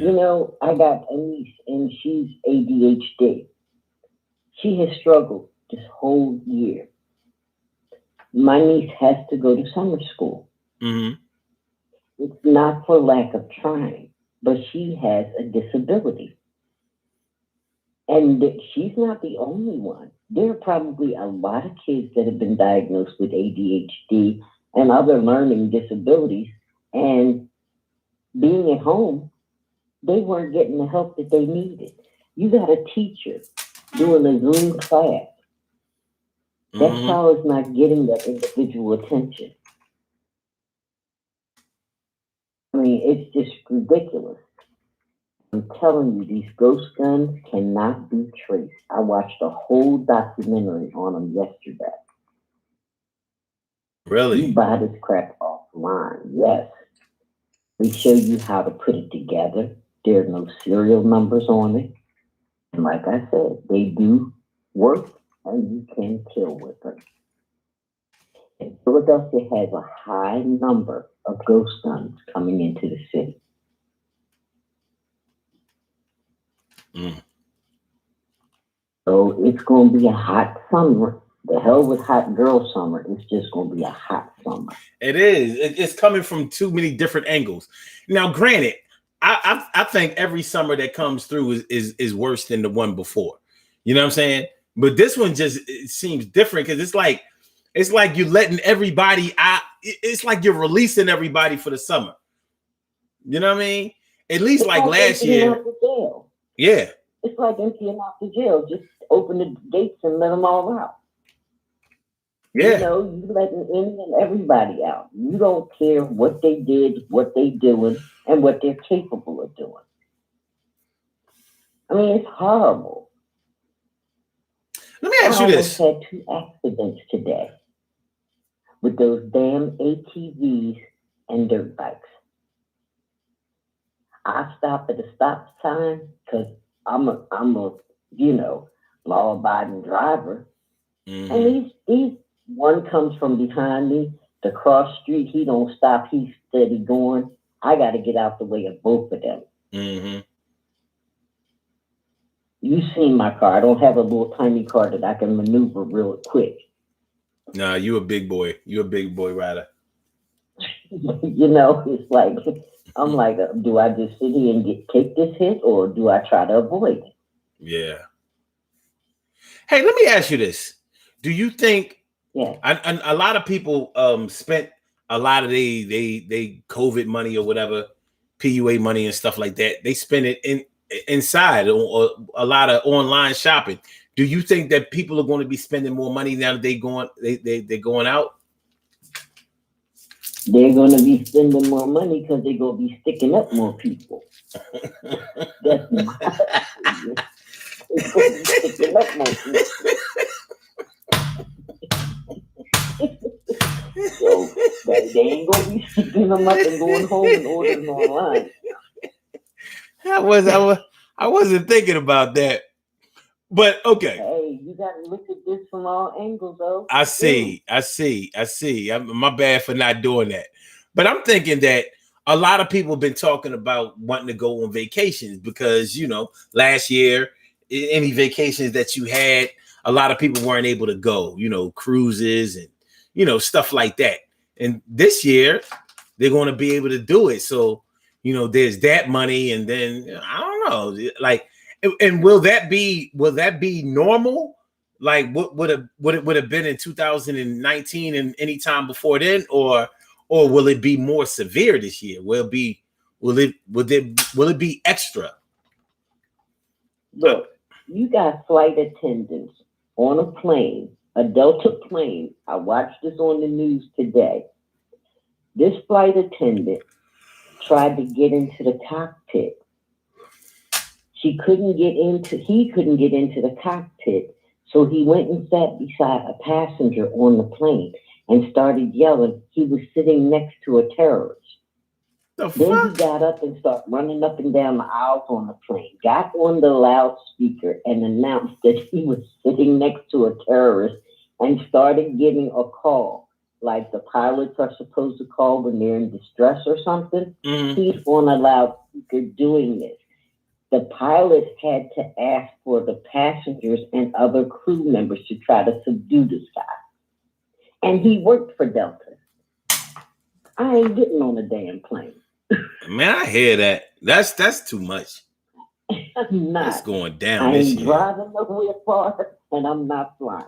I got a niece and she's ADHD. She has struggled this whole year. My niece has to go to summer school. Mm-hmm. It's not for lack of trying, but she has a disability. And she's not the only one. There are probably a lot of kids that have been diagnosed with ADHD and other learning disabilities. And being at home, they weren't getting the help that they needed. You got a teacher doing a Zoom class. That child is not getting that individual attention. I mean, it's just ridiculous. I'm telling you, these ghost guns cannot be traced. I watched a whole documentary on them yesterday. Really? You buy this crap offline, yes. They show you how to put it together. There are no serial numbers on it. And like I said, they do work, and you can kill with them. And Philadelphia has a high number of ghost guns coming into the city. So it's going to be a hot summer. The hell with hot girl summer. It's just going to be a hot summer. It is. It's coming from too many different angles. Now, granted, I think every summer that comes through is worse than the one before. You know what I'm saying? But this one it seems different, because it's like you're letting everybody out. It's like you're releasing everybody for the summer. You know what I mean? At least it's like last year. Yeah. It's like emptying out the jail. Just open the gates and let them all out. Yeah. You letting any and everybody out. You don't care what they did, what they doing, and what they're capable of doing. I mean, it's horrible. Let me ask you this. I almost had 2 accidents today with those damn ATVs and dirt bikes. I stopped at a stop sign because I'm a law-abiding driver. Mm-hmm. And these one comes from behind me, the cross street, he don't stop, he's steady going. I got to get out the way of both of them. Mm-hmm. You seen my car. I don't have a little tiny car that I can maneuver real quick. Nah, you a big boy. You a big boy rider. It's like, I'm like, do I just sit here and take this hit, or do I try to avoid it? Yeah. Hey, let me ask you this. Do you think a lot of people spent a lot of they COVID money or whatever, PUA money and stuff like that? They spend it inside or a lot of online shopping. Do you think that people are going to be spending more money now that they're going out? They're going to be spending more money because they're going to be sticking up more people. That's my opinion. They're going to be sticking up more people. So that They ain't gonna be sticking them up and going home and ordering online. I wasn't thinking about that. But okay. Hey, you gotta look at this from all angles, though. I see. My bad for not doing that. But I'm thinking that a lot of people have been talking about wanting to go on vacations because, last year, any vacations that you had, a lot of people weren't able to go, cruises and, stuff like that. And this year, they're going to be able to do it. So, there's that money. And then, I don't know, like, and will that be normal? Like what would it have been in 2019 and any time before then, or will it be more severe this year? Will it be extra? Look, you got flight attendants on a plane, a Delta plane. I watched this on the news today. This flight attendant tried to get into the cockpit. He couldn't get into the cockpit. So he went and sat beside a passenger on the plane and started yelling. He was sitting next to a terrorist. Then he got up and started running up and down the aisles on the plane, got on the loudspeaker and announced that he was sitting next to a terrorist and started giving a call, like the pilots are supposed to call when they're in distress or something. Mm-hmm. He's on a loudspeaker doing this. The pilot had to ask for the passengers and other crew members to try to subdue this guy. And he worked for Delta. I ain't getting on a damn plane. Man, I hear that. That's too much. I'm not. It's going down this year. I ain't driving nowhere far, and I'm not flying.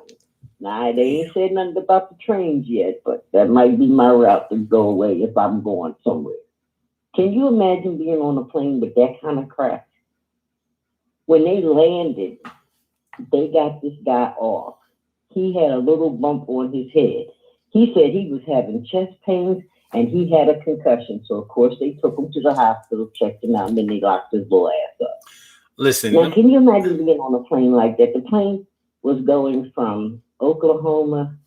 Nah, they ain't said nothing about the trains yet, but that might be my route to go away if I'm going somewhere. Can you imagine being on a plane with that kind of crap? When they landed, they got this guy off. He had a little bump on his head. He said he was having chest pains and he had a concussion. So, of course, they took him to the hospital, checked him out, and then they locked his little ass up. Listen. Now, can you imagine being on a plane like that? The plane was going from Oklahoma.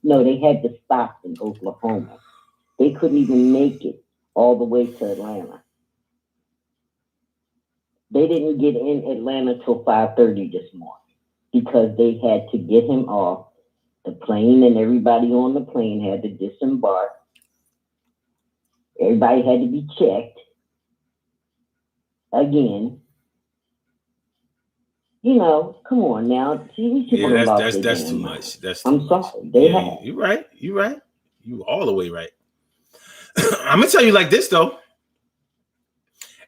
No, they had to stop in Oklahoma. They couldn't even make it all the way to Atlanta. They didn't get in Atlanta till 5:30 this morning because they had to get him off the plane, and everybody on the plane had to disembark. Everybody had to be checked again. Come on now. Yeah, that's too much. That's too much. Sorry. You're right. You all the way right. I'm gonna tell you like this though.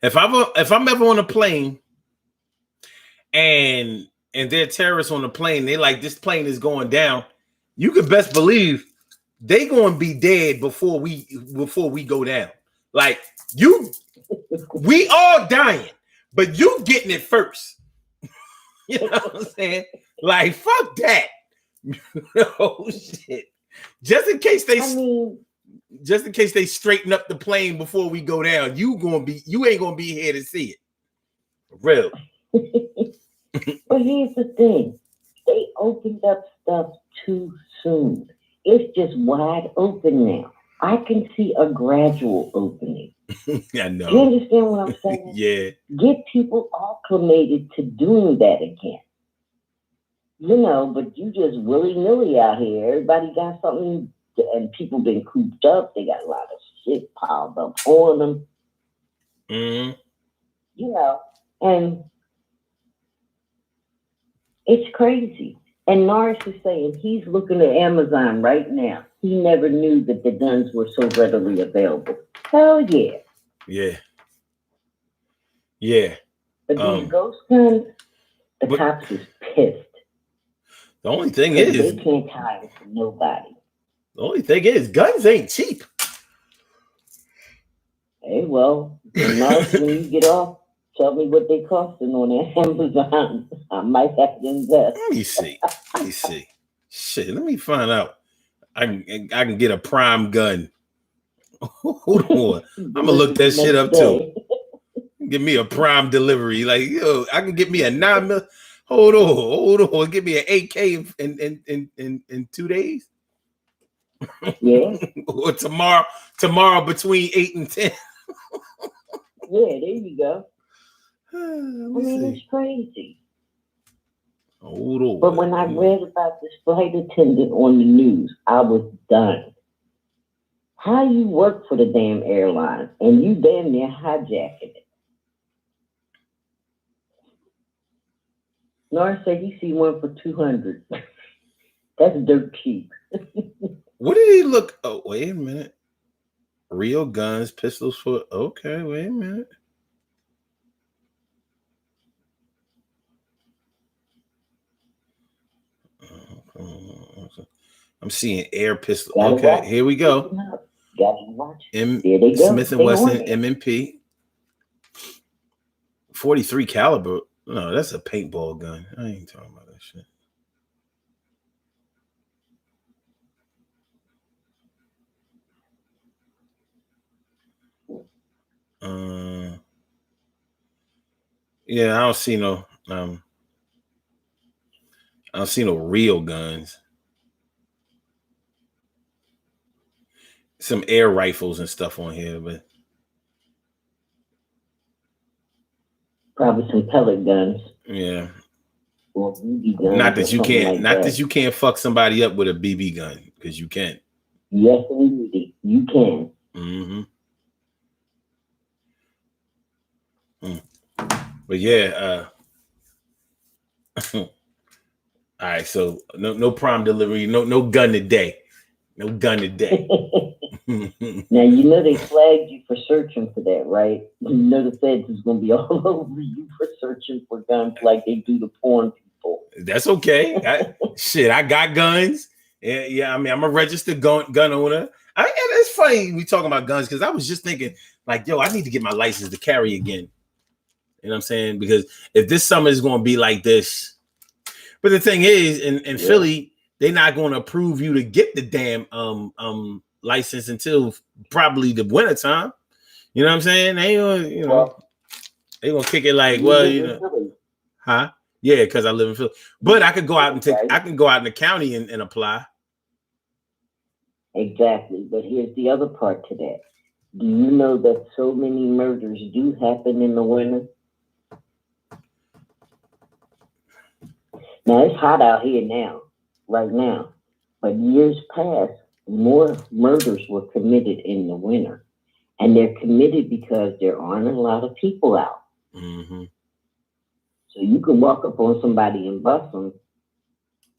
If I'm ever on a plane and there are terrorists on the plane, they like this plane is going down, you can best believe they gonna be dead before we go down. Like we all dying, but you getting it first. You know what I'm saying? Like fuck that. Oh shit. Just in case they straighten up the plane before we go down, you ain't gonna be here to see it. Real. But here's the thing. They opened up stuff too soon. It's just wide open now. I can see a gradual opening. I know. You understand what I'm saying? Yeah. Get people acclimated to doing that again. But you just willy-nilly out here. Everybody got something, and people been cooped up. They got a lot of shit piled up on them. Mm-hmm. And it's crazy. And Norris is saying he's looking at Amazon right now. He never knew that the guns were so readily available. Hell yeah. Yeah. Yeah. But these ghost guns, the cops is pissed. The only thing is they can't tie it to nobody. The only thing is guns ain't cheap. Hey, well, Norris, when you get off, tell me what they costing on Amazon. I might have to invest. Let me see. Shit, let me find out. I can get a prime gun. Hold on. I'm gonna look that shit up too. Give me a prime delivery. Like, I can get me a 9mm. Hold on. Give me an AK in 2 days. Yeah. Or tomorrow between 8 and 10. Yeah, there you go. See. It's crazy. Hold on. But when I read about this flight attendant on the news, I was done. How you work for the damn airline and you damn near hijacking it? Norris said he see one for 200. That's dirt cheap. What did he look? Oh, wait a minute. Real guns, pistols for. Okay, wait a minute. I'm seeing air pistol. Okay, here we go. Gotta watch. There they go. Smith & Wesson M&P. 43 caliber. No, that's a paintball gun. I ain't talking about that shit. Yeah, I don't see no real guns. Some air rifles and stuff on here, but probably some pellet guns. Yeah. Or BB guns. Not that you can't. Not that you can't fuck somebody up with a BB gun, because you can. Yes, indeed, you can. But yeah. All right. So no prom delivery. No gun today. No gun today. Now you know they flagged you for searching for that, right? You know the feds is gonna be all over you for searching for guns like they do the porn people. That's okay. I got guns. Yeah. I mean, I'm a registered gun owner. And it's funny we talking about guns because I was just thinking, like, yo, I need to get my license to carry again. You know what I'm saying? Because if this summer is going to be like this, but the thing is, in Philly, they're not going to approve you to get the damn license until probably the winter time. You know what I'm saying? They gonna, they gonna kick it like, huh? Yeah, because I live in Philly. But I could go out and I can go out in the county and apply. Exactly. But here's the other part to that. Do you know that so many murders do happen in the winter? Now, it's hot out here now, right now. But years past, more murders were committed in the winter. And they're committed because there aren't a lot of people out. Mm-hmm. So you can walk up on somebody and bust them,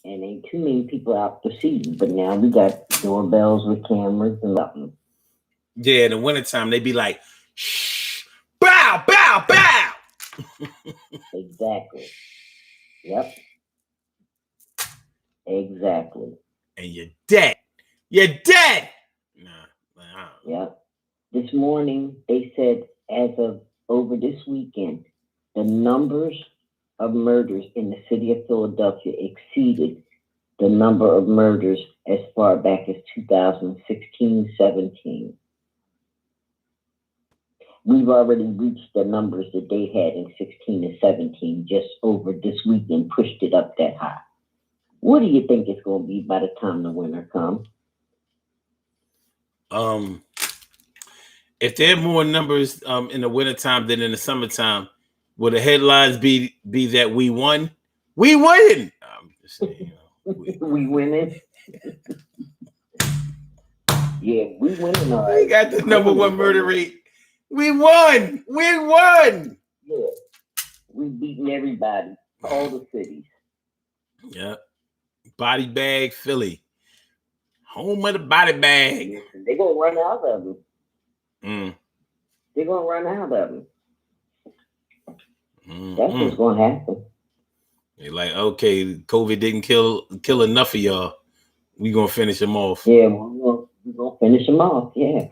and ain't too many people out to see you. But now we got doorbells with cameras and something. Yeah, in the wintertime, they be like, shh, bow, bow, bow. Exactly. Yep. Exactly. And you're dead. You're dead. Nah. Yep. This morning, they said as of over this weekend, the numbers of murders in the city of Philadelphia exceeded the number of murders as far back as 2016-17. We've already reached the numbers that they had in 16 and 17 just over this weekend, pushed it up that high. What do you think it's going to be by the time the winter comes? If there are more numbers in the wintertime than in the summertime, will the headlines be that we won? We win. I'm just saying, we winning. Yeah, we winning. All right. We got the number one murder rate. We won. We won. Yeah, we beating everybody, all the cities. Yeah. Body bag, Philly. Home of the body bag. They're going to run out of them. They're going to run out of them. That's what's going to happen. They're like, okay, COVID didn't kill enough of y'all. We're going to finish them off. Yeah, we're going to finish them off. Yeah.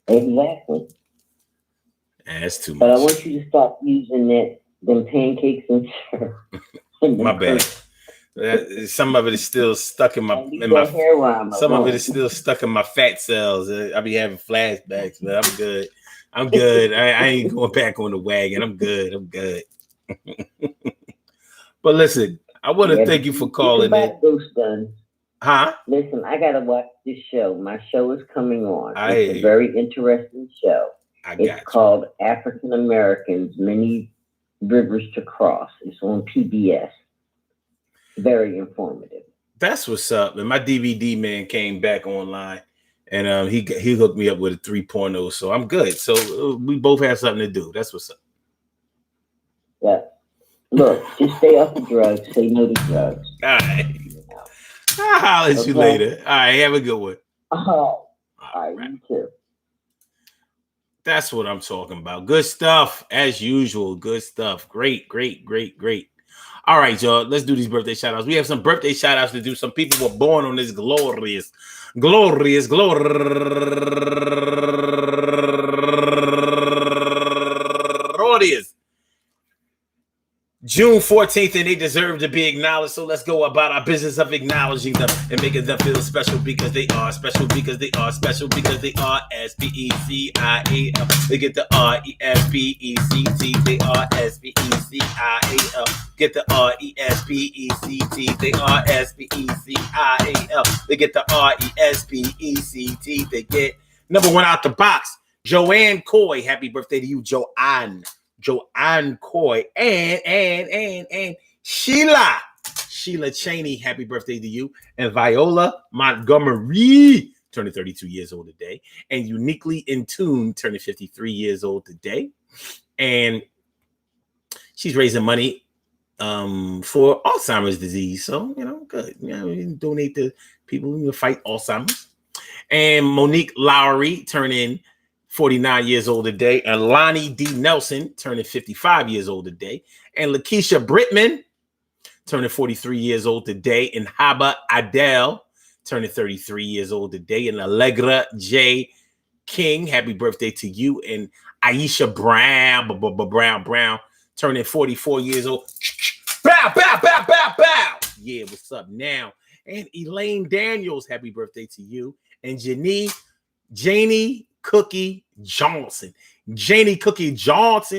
Exactly. That's too much. But I want you to stop using them pancakes and syrup. My bad. Some of it is still stuck in my some of it is still stuck in my fat cells. I be having flashbacks, but I'm good. I'm good. I ain't going back on the wagon. I'm good. But listen, I want to thank you for calling in. Ghost guns. Huh? Listen, I gotta watch this show. My show is coming on. I It's hear a you. very interesting show. I It's got you. called African Americans Many Rivers to Cross. It's on PBS. Very informative. That's what's up. And my DVD man came back online, and he hooked me up with a 3.0, so I'm good. So we both have something to do. That's what's up. Yeah. Look, just stay off the drugs. Say no to drugs. All right. You know. I'll holler at you later. All right. Have a good one. All right. You too. That's what I'm talking about. Good stuff, as usual. Good stuff. Great, great, great, great. All right, y'all. Let's do these birthday shout outs. We have some birthday shout outs to do. Some people were born on this glorious June 14th, and they deserve to be acknowledged. So let's go about our business of acknowledging them and making them feel special because they are special, because they are special, because they are SPECIAL. They get the RESPECT. They are SPECIAL. Get the RESPECT. They are SPECIAL. They get the RESPECT. They get number one out the box. Joanne Coy. Happy birthday to you, Joanne Coy, and Sheila Cheney, happy birthday to you, and Viola Montgomery, turning 32 years old today, and Uniquely in Tune, turning 53 years old today, and she's raising money for Alzheimer's disease, so good. We can donate to people who fight Alzheimer's. And Monique Lowry turning 49 years old today, and Lonnie D. Nelson turning 55 years old today, and Lakeisha Brittman turning 43 years old today, and Haba Adele turning 33 years old today, and Allegra J. King, happy birthday to you, and Aisha Brown turning 44 years old. Bow, bow, bow, bow, bow. Yeah, what's up now? And Elaine Daniels, happy birthday to you, and Janie Cookie Johnson,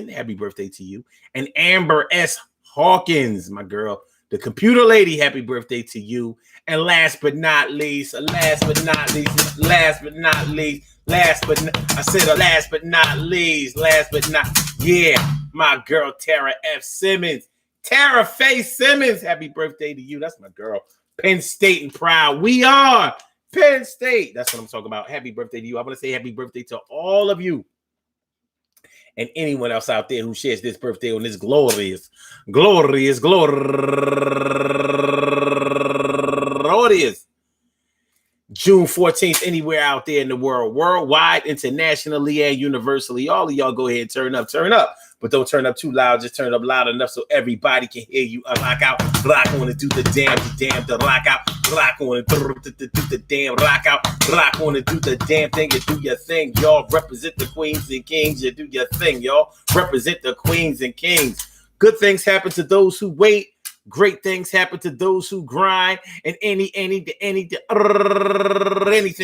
happy birthday to you. And Amber S. Hawkins, my girl, the computer lady, happy birthday to you. And last but not least, my girl, Tara F. Simmons. Tara Faye Simmons, happy birthday to you. That's my girl. Penn State and proud. We are Penn State. That's what I'm talking about. Happy birthday to you. I want to say happy birthday to all of you and anyone else out there who shares this birthday on this glorious June 14th, anywhere out there in the world, worldwide, internationally, and universally. All of y'all go ahead and turn up. But don't turn up too loud. Just turn up loud enough so everybody can hear you. Rock out, rock on and do the damn, the rock out, rock on and do the damn, rock out, rock on and do the damn thing. You do your thing, y'all. Represent the queens and kings. You do your thing, y'all. Represent the queens and kings. Good things happen to those who wait. Great things happen to those who grind, and anything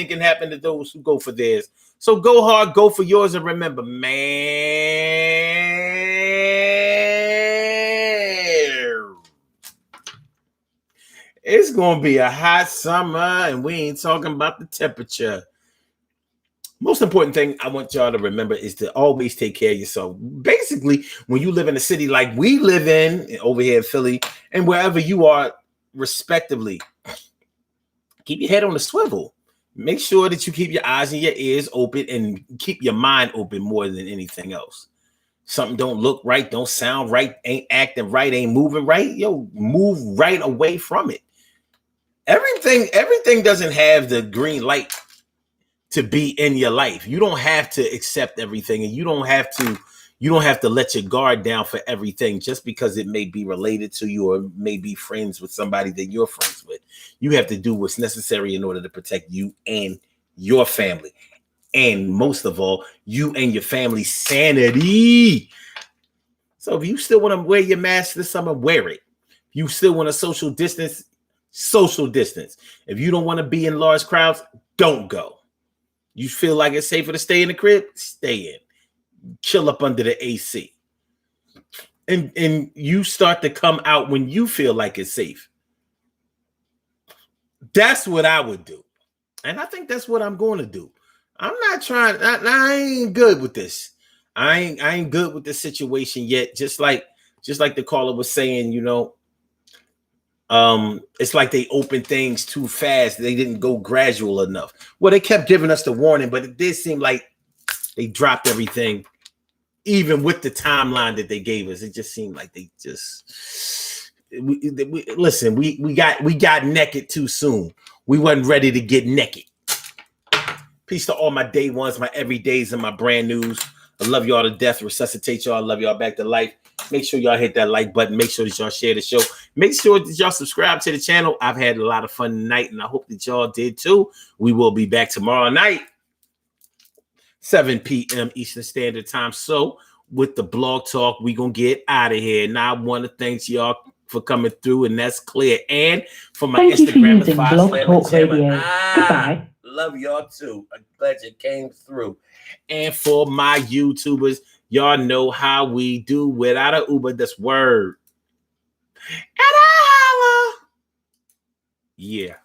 can happen to those who go for theirs. So go hard, go for yours, and remember, man, it's gonna be a hot summer, and we ain't talking about the temperature. Most important thing I want y'all to remember is to always take care of yourself. Basically, when you live in a city like we live in over here in Philly and wherever you are, respectively, keep your head on the swivel. Make sure that you keep your eyes and your ears open and keep your mind open more than anything else. Something don't look right, don't sound right, ain't acting right, ain't moving right. Yo, move right away from it. Everything doesn't have the green light to be in your life. You don't have to accept everything, and you don't have to let your guard down for everything just because it may be related to you or may be friends with somebody that you're friends with. You have to do what's necessary in order to protect you and your family. And most of all, you and your family's sanity. So if you still want to wear your mask this summer, wear it. If you still want to social distance. If you don't want to be in large crowds, don't go. You feel like it's safer to stay in the crib? Stay in. Chill up under the AC. And you start to come out when you feel like it's safe. That's what I would do. And I think that's what I'm going to do. I'm not trying. I ain't good with this. I ain't good with this situation yet. Just like the caller was saying, it's like they opened things too fast. They didn't go gradual enough. Well, they kept giving us the warning, but it did seem like they dropped everything, even with the timeline that they gave us. It just seemed like they just listen. We got naked too soon. We wasn't ready to get naked. Peace to all my day ones, my everydays, and my brand news. I love y'all to death. Resuscitate y'all. I love y'all back to life. Make sure y'all hit that like button. Make sure that y'all share the show. Make sure that y'all subscribe to the channel. I've had a lot of fun tonight, and I hope that y'all did too. We will be back tomorrow night, 7 p.m. Eastern Standard Time. So with the blog talk, we going to get out of here. Now I want to thank y'all for coming through, and that's clear. And for my Instagram, it's Blog Talk Radio. Goodbye. Love y'all too. I'm glad you came through. And for my YouTubers, y'all know how we do without a Uber. That's word. And I holla. Yeah.